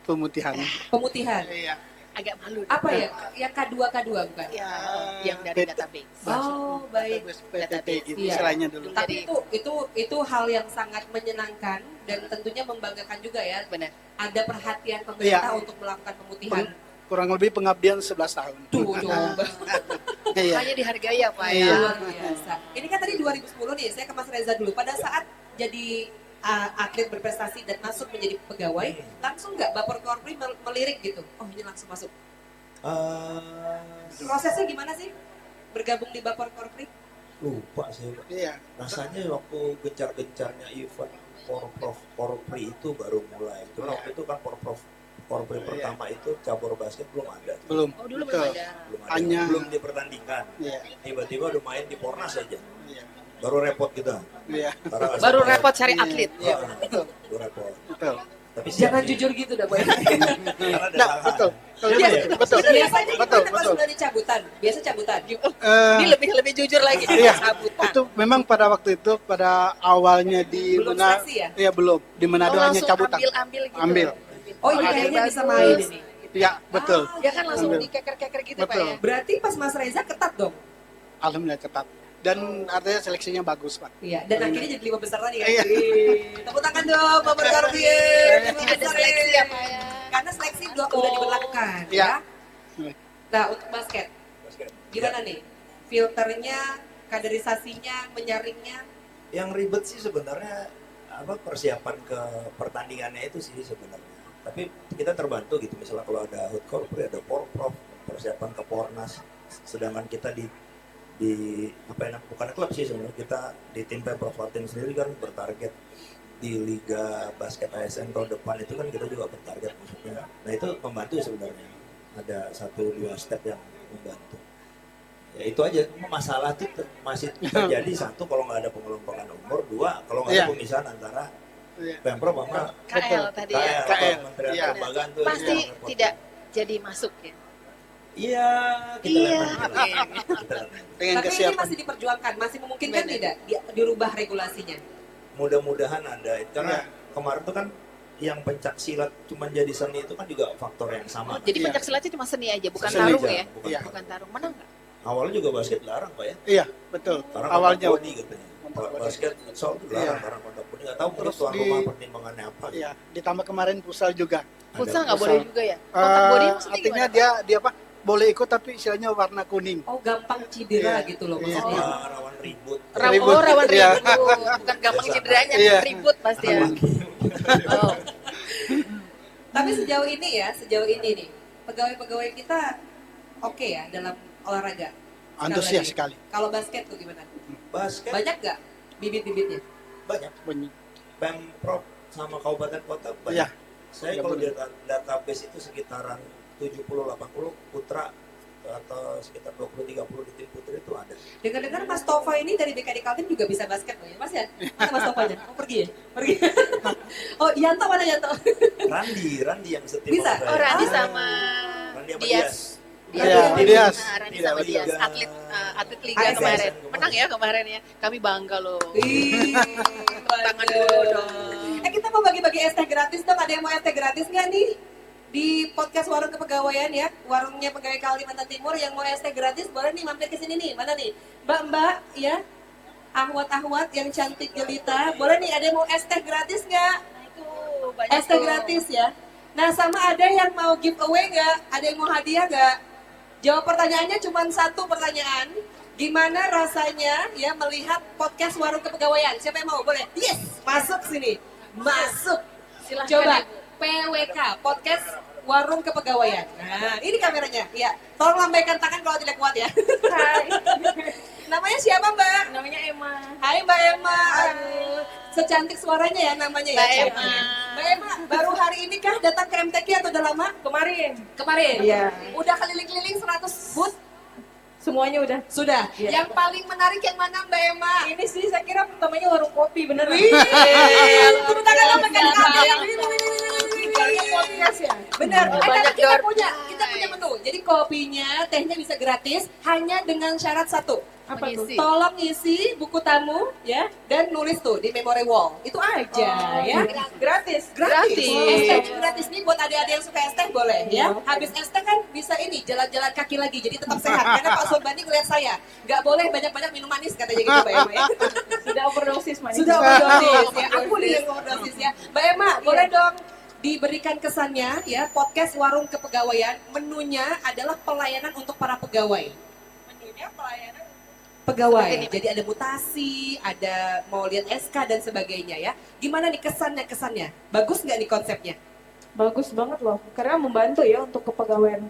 pemutihan. Pemutihan. Iya. Agak malu. Apa ya? Yang K2 bukan? Ya, yang dari PT. database. Oh, baik. PTT gitu Iya. istilahnya dulu. Tapi itu hal yang sangat menyenangkan dan tentunya membanggakan juga ya. Benar. Ada perhatian pemerintah Iya. untuk melakukan pemutihan. Kurang lebih pengabdian 11 tahun. Tuh, coba. Iya. Hanya dihargai ya Pak Iya. ya. Luar biasa. Ini kan tadi 2010 nih, saya ke Mas Reza dulu. Pada saat jadi atlet berprestasi dan masuk menjadi pegawai, langsung nggak Bapor Korpri melirik gitu? Oh ini langsung masuk. Prosesnya gimana sih? Bergabung di Bapor Korpri? Lupa sih. Iya. Rasanya waktu gencar-gencarnya event Porprov Korpri itu baru mulai. Cuma waktu itu kan Porprov Korpri pertama itu cabur basket belum ada. Belum. Oh, dulu Betul. belum ada. Hanya Belum dipertandingkan. Iya. Tiba-tiba udah main di Pornas aja. Iya. Baru repot kita. Iya. Karena nggak Baru sama repot cari Iya. atlet. Iya, Ah, betul. baru repot. Betul. Tapi Jangan siap sih. jujur gitu dah, Boy. Karena ada Nah, tangan. betul. Kalau Iya, betul, betul. Biasanya Betul, gimana pas betul. udah dicabutan? Biasa cabutan. Ini lebih jujur lagi. Iya, Sabutan. itu memang pada waktu itu pada awalnya di Belum seleksi ya? Iya, belum. Di Manado hanya langsung cabutan. ambil gitu. Ambil. Oh, ini Ada kayaknya yang bisa bagus. main ini. Iya, betul. Ya kan langsung Ambil. dikeker-keker gitu Pak Betul. ya. Berarti pas Mas Reza ketat dong. Alhamdulillah ketat. Dan artinya seleksinya bagus, Pak. Iya, dan akhirnya jadi 5 besar tadi kan. Iya. Tepuk tangan dong, Bapak Garbi. Ada seleksi ya Pak ya. Karena seleksi udah diberlakukan Iya. ya. Nah, untuk basket, Basket. gimana nih? Filternya, kaderisasinya, menyaringnya? Yang ribet sih sebenarnya apa persiapan ke pertandingannya itu sih sebenarnya. Tapi kita terbantu gitu, misalnya kalau ada hut korpri, ada porprov, persiapan ke pornas. Sedangkan kita di apa yang bukan klub sih sebenarnya, kita di tim Pemprov Kaltim sendiri kan bertarget di Liga Basket ASN tahun depan itu kan kita juga bertarget maksudnya. Nah itu membantu sebenarnya. Ada 1-2 step yang membantu. Ya itu aja, masalah itu masih terjadi. Satu, kalau nggak ada pengelompokan umur. Dua, kalau nggak ada Iya. pemisahan antara Iya. Pemprov sama KL tadi ya. KL. Kementerian Iya. Kelembagaan tuh. Pasti yang repot. tidak jadi masuk ya. Iya, kita Iya. lihat nanti. Kita lihat nanti. Dengan Tapi ini kesiapan. masih diperjuangkan, masih memungkinkan Benar. tidak dirubah regulasinya? Mudah-mudahan ada. Karena Iya. kemarin tuh kan yang pencak silat cuma jadi seni itu kan juga faktor yang sama. Jadi Iya. pencak silatnya cuma seni aja, bukan Seni tarung aja, ya. bukan Iya. Bukan tarung. Menang nggak? Awalnya juga basket larang Pak ya. Iya, betul. Karena Awalnya. kontak body katanya. Kontak body. Basket futsal itu larang Iya. karena kontak body. Nggak tahu mungkin Terus tuan di- rumah pertimbangannya apa. gitu. Iya, ditambah kemarin futsal juga. Futsal nggak futsal. boleh juga ya. Kontak body maksudnya Artinya gimana, dia apa? Boleh ikut tapi istilahnya warna kuning. Oh, gampang cedera Iya. gitu loh Iya. maksudnya. Rawan ribut. Pak? Rawan Ribut. rawan Iya. ribut. Bukan gampang Biasa. cederanya, Iya. ribut pasti ya. Oh. Tapi sejauh ini nih, pegawai-pegawai kita oke ya dalam olahraga? Antusias lagi. sekali. Kalau basket tuh gimana? Basket Banyak nggak bibit-bibitnya? banyak. Bunyi. Pemprov sama kabupaten kota banyak. Iya. Saya Iya, kalau di benar. database itu sekitaran 70-80 putra atau sekitar 20-30 di tim putri itu ada. Dengar-dengar Mas Tova ini dari BKD Kaltim juga bisa basket loh ya, Mas ya? Mana Mas Tovanya? Oh pergi ya? Pergi. Oh Yanto mana Yanto? Randi yang setim Bisa? sama saya. Oh, Randi Ah. sama Randi sama Dias. Iya, Dias. Randi Tidak, sama Dias, Liga. atlet liga ASN. kemarin. Menang ya kemarin ya. Kami bangga loh. Wih, Tangan dulu dong. Kita mau bagi-bagi es teh gratis dong. Ada yang mau es teh gratis nggak nih? Di podcast Warung Kepegawaian ya, warungnya pegawai Kalimantan Timur yang mau es teh gratis boleh nih mampir ke sini nih. Mana nih? Mbak-mbak ya, ahwat-ahwat yang cantik jelita. Boleh nih ada yang mau es teh gratis nggak? Nah, itu banyak Es teh tuh. gratis ya. Nah sama ada yang mau giveaway nggak? Ada yang mau hadiah nggak? Jawab pertanyaannya cuma satu pertanyaan. Gimana rasanya ya melihat podcast Warung Kepegawaian? Siapa yang mau? Boleh? Yes, masuk sini. Masuk. Silahkan, Coba Ibu. PWK podcast Warung Kepegawaian. Nah, ini kameranya. Ya, tolong lambaikan tangan kalau tidak kuat ya. Hai. Namanya siapa, Mbak? Namanya Emma. Hai Mbak Emma. Aduh, secantik suaranya ya namanya ya. Mbak cantik. Emma. Mbak Emma, baru hari ini kah datang ke MTQ atau udah lama? Kemarin Kemarin. Iya. Udah keliling-keliling 100 booth? semuanya udah. Sudah. Iya. Yang paling menarik yang mana Mbak Emma? Ini sih saya kira pertamanya warung kopi bener. Wih, tepuk tangan dong pegang kamera. Banyak podcast ya. Benar. Oh, Karena banyak kita door punya prize. menu. Jadi kopinya, tehnya bisa gratis hanya dengan syarat satu. Apa tuh? Mengisi. Tolong isi buku tamu ya dan nulis tuh di memory wall. Itu aja ya. Gratis. Gratis. Gratis. Es tehnya gratis nih buat adik-adik yang suka es teh boleh ya. Habis es teh kan bisa ini jalan-jalan kaki lagi jadi tetap sehat. Karena Pak Surbani ngeliat saya nggak boleh banyak-banyak minum manis katanya gitu Mbak Emma ya. Sudah overdosis manis. Sudah overdosis ya. Aku nih yang overdosis ya. Mbak Emma boleh dong diberikan kesannya ya podcast Warung Kepegawaian menunya adalah pelayanan untuk para pegawai. Menunya pelayanan. Pegawai. Seperti ini. Jadi ada mutasi, ada mau lihat SK dan sebagainya ya. Gimana nih kesannya? Bagus nggak nih konsepnya? Bagus banget loh. Karena membantu ya untuk kepegawaian.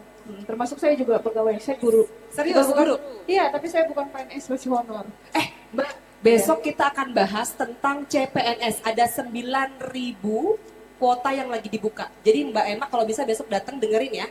Termasuk saya juga pegawai. Saya guru. Serius, Bukan- guru? Iya, tapi saya bukan PNS masih honor. Mbak, besok kita akan bahas tentang CPNS. Ada 9.000 kuota yang lagi dibuka. Jadi Mbak Emma kalau bisa besok datang dengerin ya.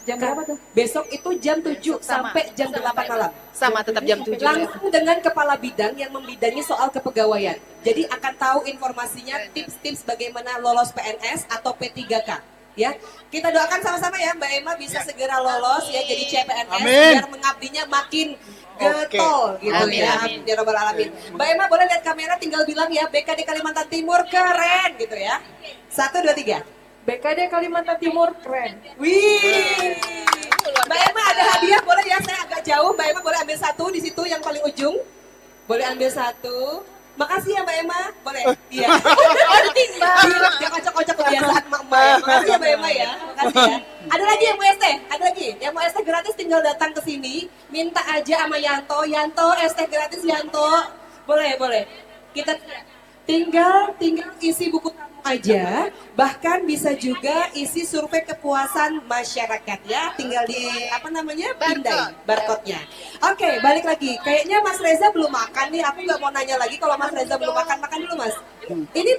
Jam berapa tuh? Besok itu jam 7 Sama. sampai jam 8 malam. Sama tetap jam 7. Langsung dengan kepala bidang yang membidangi soal kepegawaian. Jadi akan tahu informasinya, tips-tips bagaimana lolos PNS atau P3K. Ya, kita doakan sama-sama ya Mbak Emma bisa segera lolos ya jadi CPNS Amin. biar mengabdinya makin getol gitu Amin, ya. amin. Ya Rabbal Alamin. Mbak Emma boleh lihat kamera tinggal bilang ya BKD Kalimantan Timur keren gitu ya. 1, 2, 3. BKD Kalimantan Timur keren. Wih. Mbak Emma ada hadiah boleh ya, saya agak jauh. Mbak Emma boleh ambil satu di situ yang paling ujung. Boleh ambil satu. Makasih ya Mbak Emma. Boleh? Iya. Dia kocok-kocok kebiasaan Mbak Emma. Makasih ya Mbak Emma ya. Makasih ya. Ada lagi yang mau ST? Ada lagi? Yang mau ST gratis tinggal datang ke sini. Minta aja sama Yanto. Yanto ST gratis Yanto. Boleh, boleh. Kita tinggal isi buku tamu aja, bahkan bisa juga isi survei kepuasan masyarakat ya, tinggal di apa namanya pindai barcode-nya. Oke, balik lagi. Kayaknya Mas Reza belum makan nih. Aku nggak mau nanya lagi kalau Mas Reza belum makan. Makan dulu Mas. Ini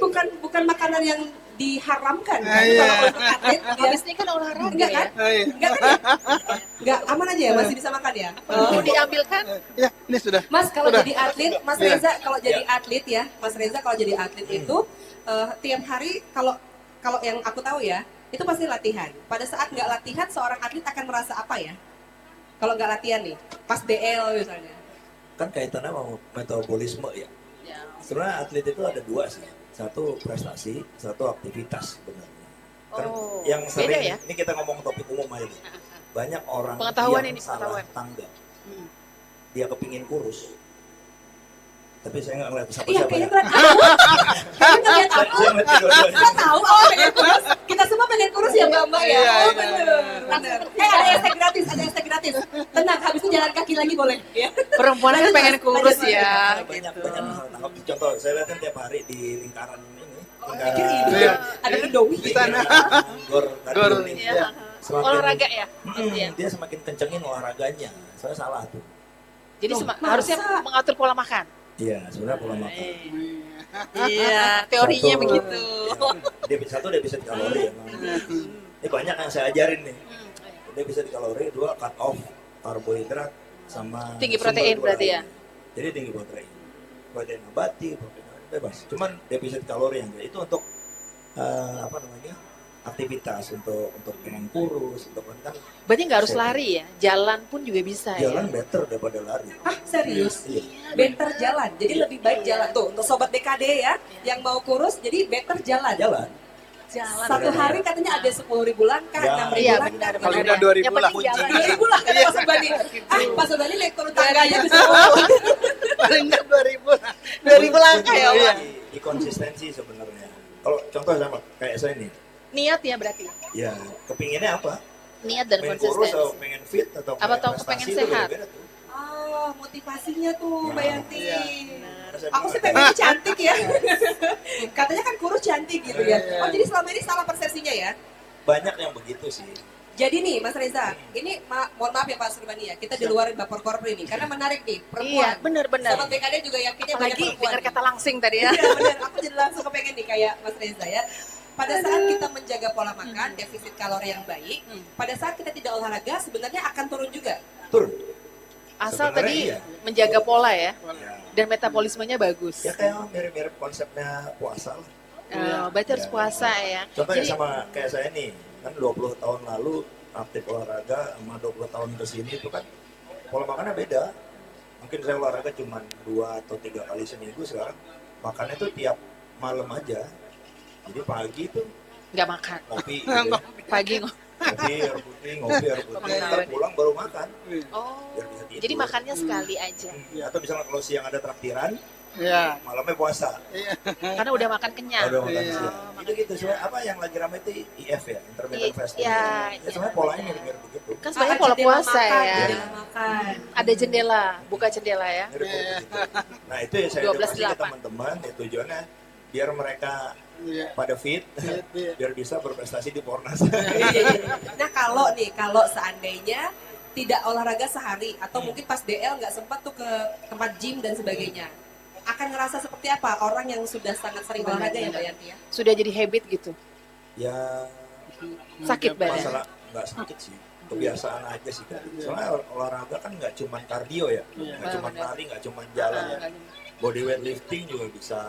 bukan makanan yang diharamkan kan Iya. kalau untuk atlet. Ya. Habis ini kan olahraga Enggak kan? ya. Enggak kan ya? Enggak, aman aja ya, masih bisa makan ya. Mau diambilkan? Ya, ini sudah. Mas kalau Sudah. jadi atlet, Mas Iya. Reza kalau jadi atlet ya, Mas Reza kalau jadi atlet itu tiap hari kalau yang aku tahu ya, itu pasti latihan. Pada saat nggak latihan, seorang atlet akan merasa apa ya? Kalau nggak latihan nih, pas DL misalnya. Kan kaitannya sama metabolisme ya. Sebenarnya atlet itu ada dua sih. Satu prestasi, satu aktivitas sebenarnya. Kan Oh, yang beda sering, ya? ini kita ngomong topik umum aja nih. Banyak orang Pengetahuan yang ini, salah pengetahuan. tangga. Hmm. Dia kepingin kurus. Tapi saya nggak ngeliat Iya, siapa-siapa kayaknya ya. ngeliat aku. Kayaknya ngeliat aku. Saya ngeliat dua-duanya. Kita tahu aku pengen kurus. Kita semua pengen kurus ya Mbak ya. Iya, Oh iya, bener. Ada estek gratis, ada estek gratis. Tenang, habis itu jalan kaki lagi boleh. Ya. Perempuan kan pengen kurus Lanjut, ya. Banyak Gitu. banyak hal tangkap. Contoh, saya lihat kan tiap hari di lingkaran ini. Pikir ini Iya. ada Indomie. Di sana. Gor Gor, ini. Iya. Semakin- Olahraga ya. Iya. Dia semakin kencengin olahraganya. Saya salah tuh. Jadi Loh, harusnya masa? mengatur pola makan. Iya, sebenarnya pola makan. Iya, teorinya Satu, begitu. Ya, defisit kalori ya. Ini banyak yang saya ajarin nih. Defisit kalori, dua cut off karbohidrat sama Tinggi sumber protein dua berarti lain. Jadi tinggi protein. Protein nabati, protein bebas. Cuman defisit kalori yang itu untuk apa namanya? Aktivitas untuk pengen kurus, untuk kan Berarti nggak harus lari ya, jalan pun juga bisa jalan ya. better daripada lari. Ah serius? Iya. Better jalan. Jadi lebih baik jalan tuh untuk sobat BKD ya yang mau kurus. Jadi better jalan. Jalan. Jalan. Satu hari katanya ada 10.000 langkah, Ya. 6.000 Iya, langkah. benar, Paling benar. udah 2.000 Yang lah. penting jalan. 2.000 lah kata Pak Sobani. Ah, Pak Sobani naik turun tangga aja bisa. Paling enggak 2.000 lah. 2000 langkah ya Iya. Allah. Di konsistensi sebenarnya. Kalau contoh sama kayak saya nih, Niat ya berarti. ya kepinginnya apa? Niat dan Pengen kurus atau konsistensi. pengen fit atau Apa pengen tau prestasi pengen itu sehat? beda-beda tuh. Oh, motivasinya tuh Mbak Yanti. Iya. Aku sih pengennya cantik ya. Katanya kan kurus cantik gitu ya. Oh, jadi selama ini salah persepsinya ya. Banyak yang begitu sih. Jadi nih Mas Reza, ini mohon maaf ya Pak Surbani ya, kita di luar Bapor Korpri nih, karena menarik nih, Iya, perempuan. benar-benar. Sobat BKD juga yakinnya banyak Apalagi perempuan. dengar kata langsing tadi ya. Iya benar, aku jadi langsung kepengen nih kayak Mas Reza ya. Pada saat kita menjaga pola makan, defisit kalori yang baik, pada saat kita tidak olahraga sebenarnya akan turun juga. Turun. Asal Sebenarnya tadi iya. menjaga pola ya, Ya, dan metabolismenya bagus. ya kayak mirip-mirip konsepnya puasa lah. Berarti harus Ya. puasa ya. Contohnya Jadi- sama kayak saya nih, kan 20 tahun lalu aktif olahraga sama 20 tahun ke sini itu kan pola makannya beda. Mungkin saya olahraga cuma 2 atau 3 kali seminggu, sekarang makannya tuh tiap malam aja. Jadi pagi tuh nggak makan. ngopi gitu ya. Pagi Ngopi air putih, ngopi air putih, ntar pulang baru makan. Oh, Biar bisa tidur. jadi makannya sekali aja. Atau misalnya kalau siang ada traktiran, Iya. malamnya puasa. Karena udah makan kenyang. Udah makan Iya. siang. Itu gitu sebenarnya apa yang lagi ramai itu IF ya, intermittent fasting. Iya, Ya sebenarnya polanya mirip-mirip begitu. Kan sebenarnya pola Jendela puasa makan, ya. jendela makan. Ada jendela, buka jendela ya. Mirip-mirip begitu. Nah itu yang saya 12 edukasi ke teman-teman, ya tujuannya biar mereka Iya. pada fit, Iya. biar bisa berprestasi di Pornas. Nah kalau seandainya tidak olahraga sehari atau mungkin pas DL nggak sempat tuh ke tempat gym dan sebagainya, akan ngerasa seperti apa orang yang sudah sangat sering olahraga ya Mbak Yanti ya? Sudah jadi habit gitu. Ya Sakit badan. masalah nggak sakit sih, kebiasaan aja sih kan. Soalnya olahraga kan nggak cuma kardio ya, nggak cuma lari, nggak cuma jalan ya. Body weight lifting juga bisa.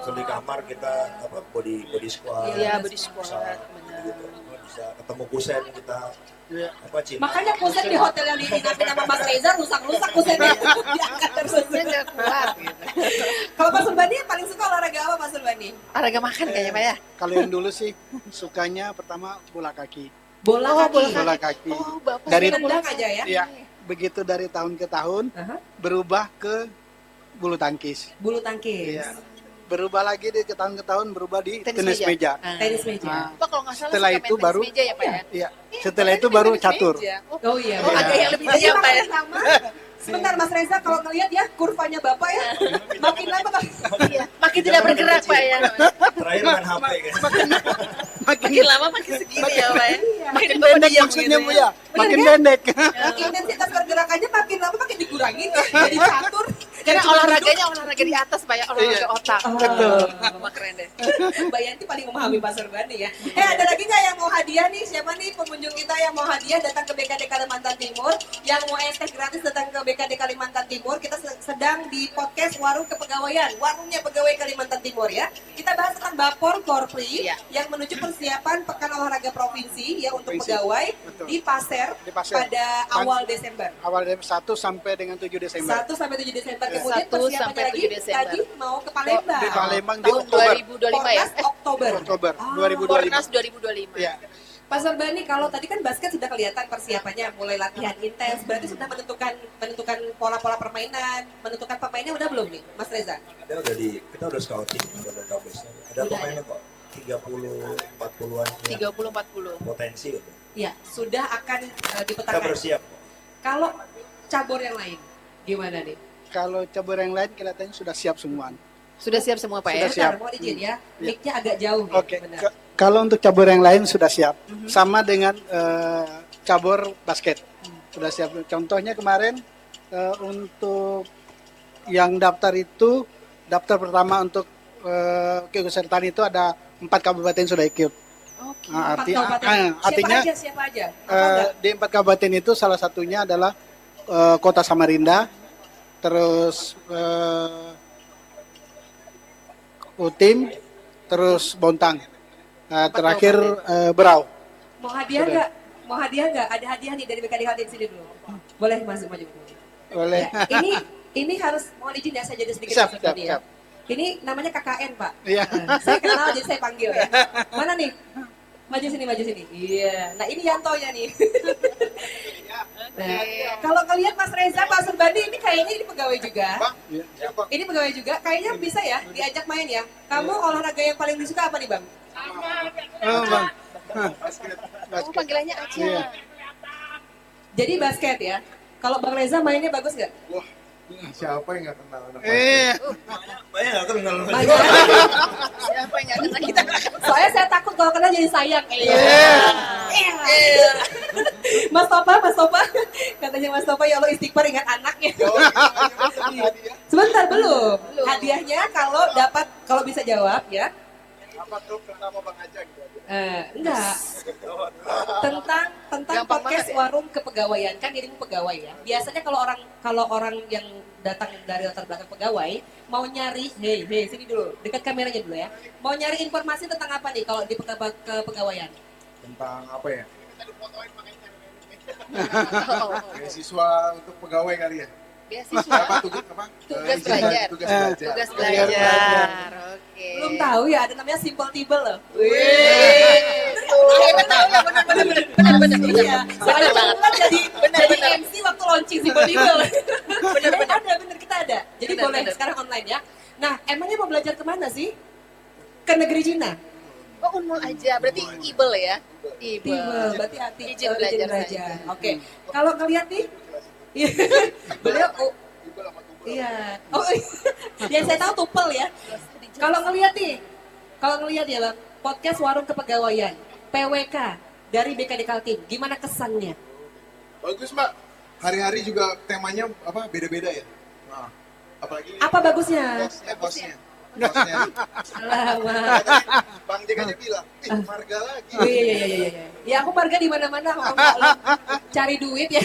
Di kamar kita apa body squat. Iya, body bisa, squat, benar. gitu. Bisa ketemu kusen kita apa Cina. Makanya kusen di hotel yang diinapin sama Mas Reza rusak-rusak kusennya. Diangkat terus. Kusennya nggak kuat gitu. Kalau Pak Surbani paling suka olahraga apa Pak Surbani? Olahraga makan kayaknya Pak ya. Kalau yang dulu sih sukanya pertama bola kaki. Bola kaki. Bola kaki. Oh, Bapak Dari- suka bola Tendang aja ya. Ya, begitu dari tahun ke tahun Aha. berubah ke bulu tangkis. Bulu tangkis. Iya. Berubah lagi di ke tahun berubah di Tenis tenis meja. meja. Tenis meja. Nah, Pak kalau nggak salah Setelah suka itu main tenis baru- meja ya Pak ya. iya. Setelah itu baru Tenis catur. meja. Oh iya. Oh, iya. ada yang lebih Jadi tinggi Pak ya. makin lama, sebentar Mas Reza kalau ngelihat ya kurvanya Bapak ya makin lama Iya, makin tidak bergerak Pak ya. Terakhir main HP kan. Makin lama makin segini ya Pak ya. Makin pendek diam maksudnya gitu Bu ya. ya. Makin pendek. intensitas pergerakannya makin lama makin dikurangin ya. Jadi catur. Karena olahraganya olahraga di atas Pak ya, olahraga otak. Betul. Mama keren deh. Mbak Yanti paling memahami Pak Surbani ya. Ada lagi nggak yang mau hadiah nih? Siapa nih pengunjung kita yang mau hadiah datang ke BKD Kalimantan Timur? Yang mau estek gratis datang ke BKD Kalimantan Timur. Kita sedang di podcast Warung Kepegawaian. Warungnya Pegawai Kalimantan Timur ya. Kita bahas tentang Bapor Korpri Iya. yang menuju persiapan Pekan Olahraga Provinsi ya untuk Provinsi. pegawai Betul. di Pasir, Di Pasir. pada awal Desember. Awal dari 1 sampai dengan 7 Desember. 1 sampai 7 Desember. Ya. Kemudian 1 persiapannya sampai lagi 7 Desember. tadi mau ke Palembang. Di Palembang di Tahun Oktober. 2025 ya. Pornas Oktober. Oktober Ah. 2025. Pornas 2025. Iya. Pak Surbani, kalau tadi kan basket sudah kelihatan persiapannya, mulai latihan intens, berarti sudah menentukan pola-pola permainan, menentukan pemainnya udah belum nih, Mas Reza? Kita udah scouting, udah database-nya. Ada Udah pemainnya kok 30-40-an yang 30-40. potensi gitu. Iya, sudah akan Kita dipetakan. bersiap. Kalau cabur yang lain, gimana nih? Kalau cabur yang lain kelihatannya sudah siap semua. Sudah siap semua Pak ya? Sudah siap. Bentar, mohon izin ya, mic-nya agak jauh. ya, Oke. benar. Kalau untuk cabur yang lain sudah siap. Sama dengan cabur basket. Sudah siap. Contohnya kemarin untuk yang daftar itu daftar pertama untuk keikutsertaan itu ada 4 kabupaten sudah ikut. Oke. Nah, Empat kabupaten. artinya siapa aja? Apa enggak? di 4 kabupaten itu salah satunya adalah Kota Samarinda, terus Utim, terus Bontang, terakhir Berau. Mau hadiah Sudah. nggak? Mau hadiah nggak? Ada hadiah nih dari BKD Hadir sini dulu. Boleh masuk maju. Boleh. Ya, ini harus mohon izin ya saya jadi sedikit Siap, Mas siap, Surbani ya. siap. Ini namanya KKN Pak. Iya. Saya kenal jadi saya panggil ya. Mana nih? Maju sini, maju sini. Iya. Nah ini Yantonya nih. Nah, kalau kalian Mas Reza, Pak Surbani ini kayaknya ini pegawai juga. Ini pegawai juga. Kayaknya bisa ya diajak main ya. Kamu olahraga yang paling disuka apa nih Bang? Oh, Bang. Oh, Basket. panggilannya aja. Iya. Jadi basket ya. Kalau Bang Reza mainnya bagus nggak? Siapa yang nggak kenal anak Banyak nggak kenal. Banyak. Siapa yang nggak kenal kita? Soalnya saya takut kalau kenal jadi sayang. Iya. Mas Topa. Katanya Mas Topa ya Allah istighfar ingat anaknya. Sebentar belum. Hadiahnya kalau bisa jawab ya. Apa klub pertama Bang Ajang? Enggak. Tentang Gampang podcast banget ya. Warung Kepegawaian kan dirimu pegawai ya. Biasanya kalau orang yang datang dari latar belakang pegawai mau nyari, hey sini dulu, dekat kameranya dulu ya. Mau nyari informasi tentang apa nih kalau di kepegawaian? tentang apa ya? Oh, Beasiswa untuk pegawai kali ya? beasiswa. Apa tugas apa? Tugas Isinya belajar. Tugas belajar. Tugas Belajar. belajar. Oke. Belum tahu ya ada namanya simple tibel loh. Benar. Iya. Soalnya banget. kan jadi Benar. MC waktu launching simple tibel. Benar. Bener kita ada. Jadi Benar, boleh benar. sekarang online ya. Nah emangnya mau belajar kemana sih? Ke negeri Cina. Oh, Unmul aja. Berarti Ibel ya? Tibel, berarti hati Izin belajar saja. Oke. Kalau ngeliat nih, beliau iya. Oh, yang saya tahu tupel ya. Kalau ngeliat ya Bang, podcast Warung Kepegawaian, PWK dari BKD Kaltim, gimana kesannya? Bagus Mbak. Hari-hari juga temanya apa? Beda-beda ya. Nah, apalagi Apa bagusnya? bosnya. bosnya. Alamak. Bang Jek aja bilang, marga lagi. Oh, iya. Ya aku marga di mana-mana orang maklum. Cari duit ya.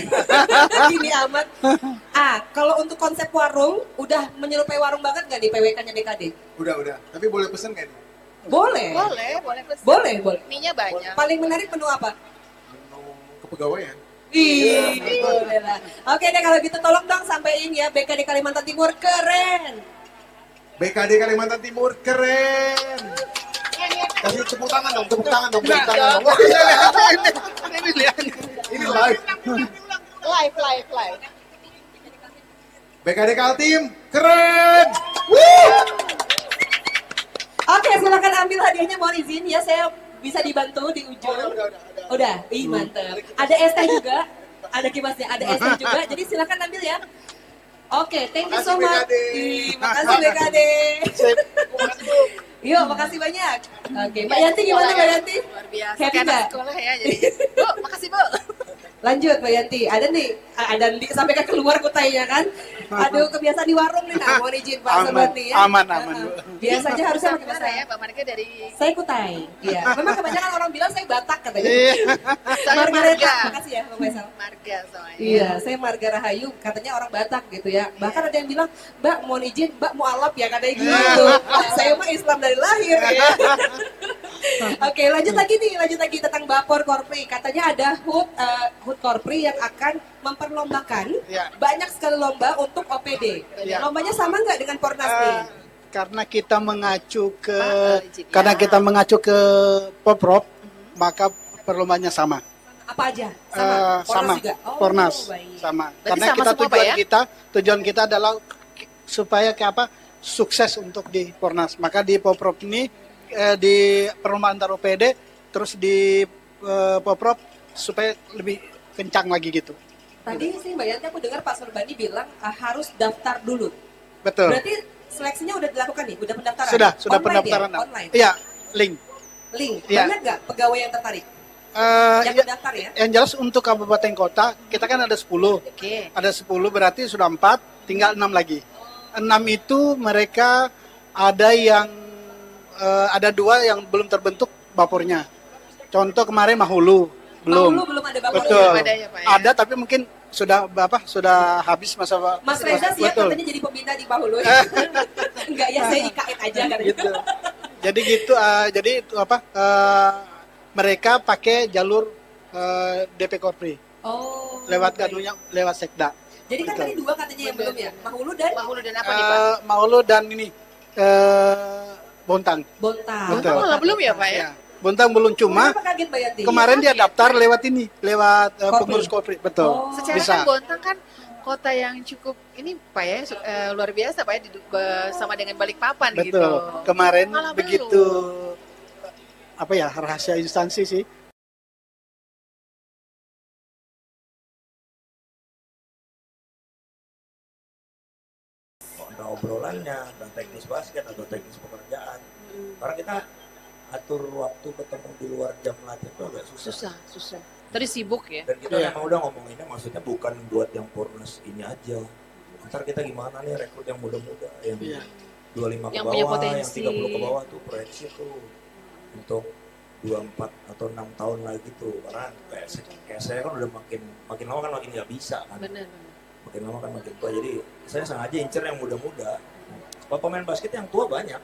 Gini amat. Kalau untuk konsep warung udah menyerupai warung banget nggak di PWK-nya BKD? Udah. Tapi boleh pesen nggak nih? Boleh. Boleh pesen. Boleh. Mie-nya banyak. Paling menarik menu apa? Menu kepegawaian. Ih, boleh lah. Oke deh kalau gitu tolong dong sampein ya BKD Kalimantan Timur keren. BKD Kalimantan Timur keren. Kasih tepuk tangan dong. Wah, ini lihat. Ini live. Live. BKD Kaltim keren. Oke, silakan ambil hadiahnya, mohon izin ya, saya bisa dibantu di ujung. Udah, ih mantep. Ada es teh juga, ada kimasnya, ada es teh juga, jadi silakan ambil ya. Oke, thank you so much. Ih, makasih BKD. Yuk, makasih banyak. Oke, Mbak Yanti gimana Mbak Yanti? Luar biasa. Happy Kayak anak nggak? sekolah ya. Jadi, Bu, makasih Bu. Lanjut Mbak Yanti, ada nih, sampai ke keluar kutainya kan. Aduh, kebiasaan di warung nih, nah mohon izin Pak Sobat nih ya. Aman, Bu. Biasanya harusnya pakai bahasa Ya, Mbak Marga dari Saya Kutai. Iya. Memang kebanyakan orang bilang saya Batak katanya. Saya Margareta. Marga. Makasih ya, Bang Faisal. Marga soalnya. Iya, saya Marga Rahayu, katanya orang Batak gitu ya. Bahkan ada yang bilang, Mbak mohon izin, Mbak mau alap ya, katanya gitu. Saya mah Islam dari lahir ya. Oke, lanjut lagi tentang Bapor Korpri. Katanya ada HUT Korpri yang akan memperlombakan Ya. banyak sekali lomba untuk OPD. Ya. Lombanya sama nggak dengan Pornas nih? Karena kita mengacu ke izin, ya. karena kita mengacu ke Poprov, maka perlombanya sama. Apa aja? Sama. juga? Oh, Pornas baik. sama. Berarti Karena sama kita semua, Pak, ya? tujuan kita adalah supaya sukses untuk di Pornas. Maka di Poprov ini di perlombaan antar OPD terus di Poprov supaya lebih kencang lagi gitu. Tadi sih Mbak Yanti aku dengar Pak Surbani bilang harus daftar dulu. Betul. Berarti seleksinya udah dilakukan nih, udah pendaftaran? Sudah Online pendaftaran. Ya? Online? Iya, link. Link? Iya. Banyak nggak pegawai yang tertarik? Yang mendaftar ya? Yang jelas untuk kabupaten kota, kita kan ada 10. Oke. Ada 10 berarti sudah 4, tinggal 6 lagi. 6 itu mereka ada yang ada 2 yang belum terbentuk bapornya. Contoh kemarin Mahulu belum. Mahulu belum ada bapornya. Betul. Belum ada ya, Pak, ya? Ada tapi mungkin sudah habis masa. Mas Reza siap Betul. katanya jadi pembina di Mahulu. Enggak ya, saya IKN aja katanya. Gitu. Jadi gitu, jadi itu mereka pakai jalur DP Korpri Oh. lewat baik. kadunya lewat Sekda. Jadi kan Betul. tadi 2 katanya yang belum ya? Mahulu dan Mahulu dan apa nih, Pak? Maulu dan ini Bontang. Bontang. Betul. Oh, belum ya, Pak ya? Ya. Bontang belum cuma Kenapa kaget Mbak Yanti? kemarin dia kaget. daftar lewat Korpri. pengurus Korpri. Betul. Oh. Secara Bisa. kan Bontang kan kota yang cukup ini Pak ya luar biasa Pak ya bersama dengan Balikpapan gitu. Betul. Kemarin Malah begitu rahasia instansi sih. Entah obrolannya, entah teknis basket atau teknis pekerjaan. Karena kita atur waktu ketemu di luar jam latihan itu agak susah. Susah. Tadi sibuk ya. Dan kita Iya. memang udah ngomonginnya maksudnya bukan buat yang Pornas ini aja. Ntar kita gimana nih rekrut yang muda-muda yang Iya. 25 ke Yang punya bawah, yang potensi. 30 ke bawah tuh proyeksi tuh untuk 24 atau 6 tahun lagi tuh. Karena kayak saya kan udah makin lama kan makin nggak bisa kan. Benar. Makin lama kan makin tua. Jadi saya sengaja incer yang muda-muda. Kalau pemain basket yang tua banyak.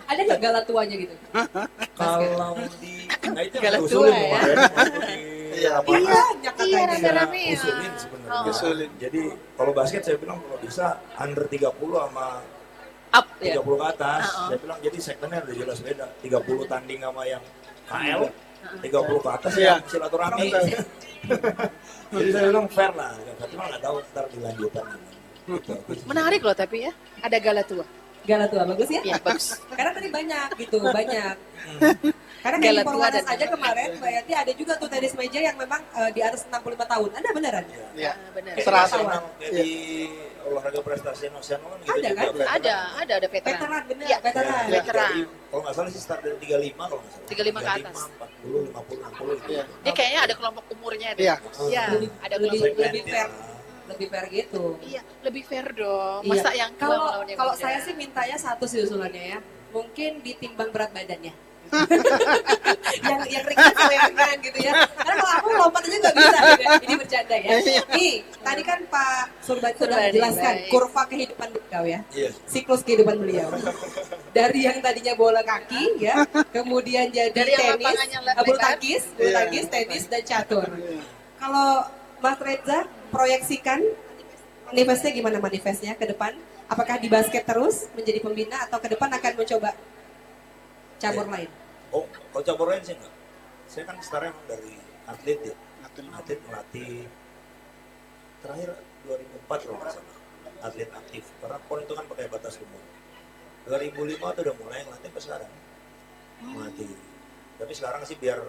Ada nggak gala tuanya gitu? Kalau di nah itu Galah yang tua usulin ya. kemarin waktu di Iya, lapangan. Iya, katanya. Iya, rame-rame ya. Usulin sebenarnya. Oh. Usulin. Jadi kalau basket saya bilang kalau bisa under 30 sama Up ya. 30 ke atas. Uh-uh. Saya bilang jadi segmennya udah jelas beda. 30 tanding sama yang KL, 30 ke atas Iya. yang silaturahmi. Jadi saya bilang fair lah. Cuma nggak tahu ntar dilanjutan. Gitu. Menarik loh tapi ya. Ada gala tua. Gala tua bagus ya? Iya, bagus. Karena tadi banyak gitu, banyak. Karena Gala kayak di tua Porwanas dan- aja kemarin, Mbak Yanti ada juga tuh tenis meja yang memang di atas 65 tahun. Ada beneran? Iya. Benar. Kayak Serasa. nasional, kayak di olahraga prestasi nasional kan gitu Ada, juga. kan? veteran. Ada veteran. Veteran, bener, Iya. veteran. Ya, Veteran. kalau nggak salah sih start dari 35 kalau nggak salah. 35 ke atas. 40, 50, 60 gitu. Iya. Dia kayaknya ada kelompok umurnya deh. Iya. Iya, Lebih- ada lebih- kelompok lebih fair. lebih fair gitu. Iya, lebih fair dong. Iya. Masa yang tua Kalau melawan yang kalau muda? saya sih mintanya satu sih usulannya ya. Mungkin ditimbang berat badannya. yang ringan sama yang ringan gitu ya. Karena kalau aku lompat aja nggak bisa gitu. Ini bercanda ya. Nih, tadi kan Pak Surbani sudah Surbani, menjelaskan baik. kurva kehidupan beliau ya. Iya. Siklus kehidupan beliau. Dari yang tadinya bola kaki ya, kemudian jadi Dari yang tenis, lapangannya bulu lebar. tangkis, tenis dan catur. Kalau Mas Reza proyeksikan manifestnya gimana manifestnya ke depan? Apakah di basket terus menjadi pembina atau ke depan akan mencoba cabur lain? Oh, kalau cabur lain sih enggak. Saya kan sekarang dari atlet ya. Atlet melatih. Terakhir 2004 kalau nggak salah. Atlet aktif. Karena PON itu kan pakai batas umur. 2005 tuh udah mulai ngelatih sampai sekarang. Melatih. Tapi sekarang sih biar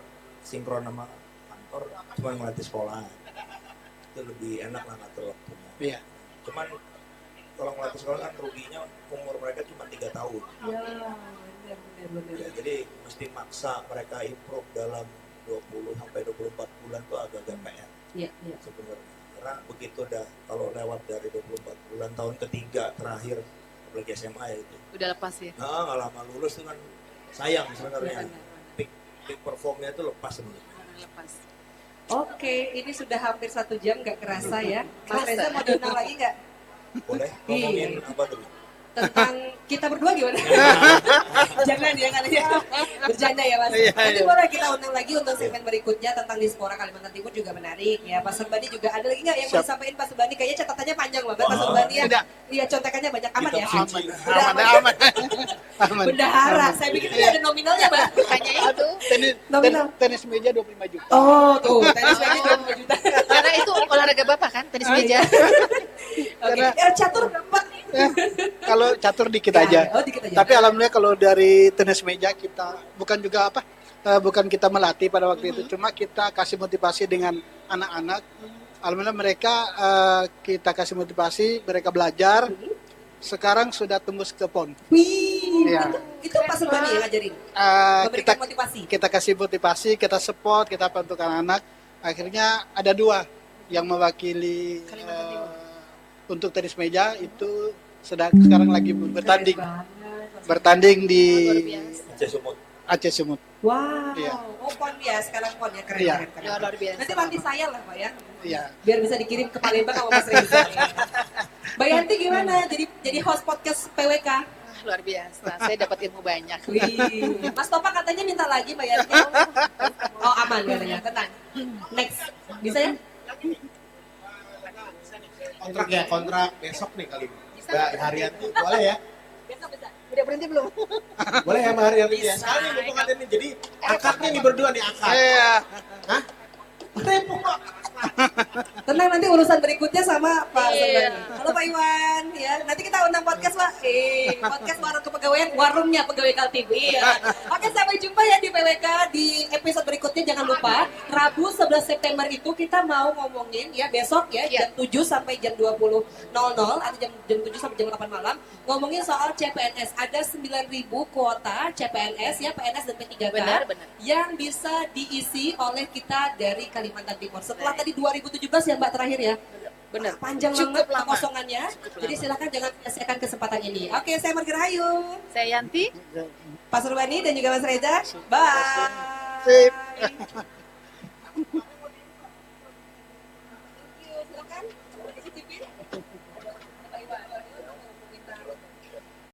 sinkron sama kantor, cuma ngelatih sekolah. Itu lebih enak lah ngatur waktunya. Iya. Cuman kalau ngelatih sekolah kan ruginya umur mereka cuma 3 tahun. Ya, benar. Ya, jadi mesti maksa mereka improve dalam 20 sampai 24 bulan tuh agak-agak PR Iya. sebenarnya. Karena begitu dah kalau lewat dari 24 bulan tahun ketiga terakhir apalagi SMA ya itu. Udah lepas ya? Nah, nggak lama lulus tuh kan sayang sebenarnya. Peak performnya itu lepas sebenarnya. Lepas. Oke, ini sudah hampir 1 jam nggak kerasa ya. Mas Kerasa. Reza mau diundang lagi nggak? Boleh ngomongin apa tuh? Tentang kita berdua gimana? Jangan ya kali ya. Bercanda ya Mas. Iya, Nanti iya. boleh kita undang lagi untuk segmen berikutnya tentang Diaspora Kalimantan Timur juga menarik ya. Pak Surbani juga ada lagi nggak yang mau Siap. disampaikan Pak Surbani? Kayaknya catatannya panjang banget Pak Oh, Surbani ya. tidak. Iya contekannya banyak aman Kita ya. kunci. Aman. Bendahara. Saya pikir ini ada nominalnya Mbak. Bukannya itu, Nominal. Tenis meja 25 juta. Oh tuh, tenis meja 25 juta. karena itu olahraga bapak kan, tenis meja. Oke, Karena- catur berapa? Kalau catur dikit Nggak aja. ada. Oh, dikit aja. Tapi alhamdulillah kalau dari tenis meja kita bukan juga apa? Bukan kita melatih pada waktu itu, cuma kita kasih motivasi dengan anak-anak. Alhamdulillah mereka kita kasih motivasi, mereka belajar. Sekarang sudah tembus ke PON. Wih, Iya. itu Pak Surbani yang ngajarin. Kita Memberikan motivasi. kita kasih motivasi, kita support, kita bantu anak-anak. Akhirnya ada 2 yang mewakili untuk tenis meja itu sekarang lagi bertanding di Aceh Sumut. Aceh Sumut. Wow, Iya. oh PON ya, sekarang PON ya, keren, Iya. keren. Ya, luar biasa. Nanti nanti saya lah Pak ya, Iya. biar bisa dikirim ke Palembang sama Mas Reza. Mbak Yanti gimana? Jadi host podcast PWK? Ah, luar biasa, saya dapat ilmu banyak. Wih, Mas Topa katanya minta lagi Mbak Yanti. Oh aman katanya, tenang. Next, bisa ya? Kontrak besok nih kali ini. Mbak Haryanti boleh ya? Udah berhenti belum? Boleh ya Mbak Haryanti ya? Sekali mumpung ada nih, jadi akadnya nih berdua nih akad. Iya. Hah? Rempong Pak. Tenang, nanti urusan berikutnya sama Pak Iya. Surbani. Halo Pak Iwan, ya nanti kita undang podcast Pak. Podcast warung kepegawaian, warungnya pegawai Kaltim. Iya. Oke, sampai jumpa ya di PWK di episode berikutnya. Jangan lupa Rabu 11 September itu kita mau ngomongin ya besok ya Iya. jam 7 sampai jam 20.00 atau jam 7 sampai jam 8 malam ngomongin soal CPNS. Ada 9.000 kuota CPNS ya, PNS dan P3K Benar. yang bisa diisi oleh kita dari Kalimantan Timur. Setelah Baik. tadi 2017 ya Mbak terakhir ya. Benar. Panjang Cukup banget lama. kekosongannya. Cukup Jadi lama. silakan jangan sia-siakan kesempatan ini. Oke, saya Marga Rahayu, Saya Yanti. Pak Surbani dan juga Mas Reza. Bye. Sip.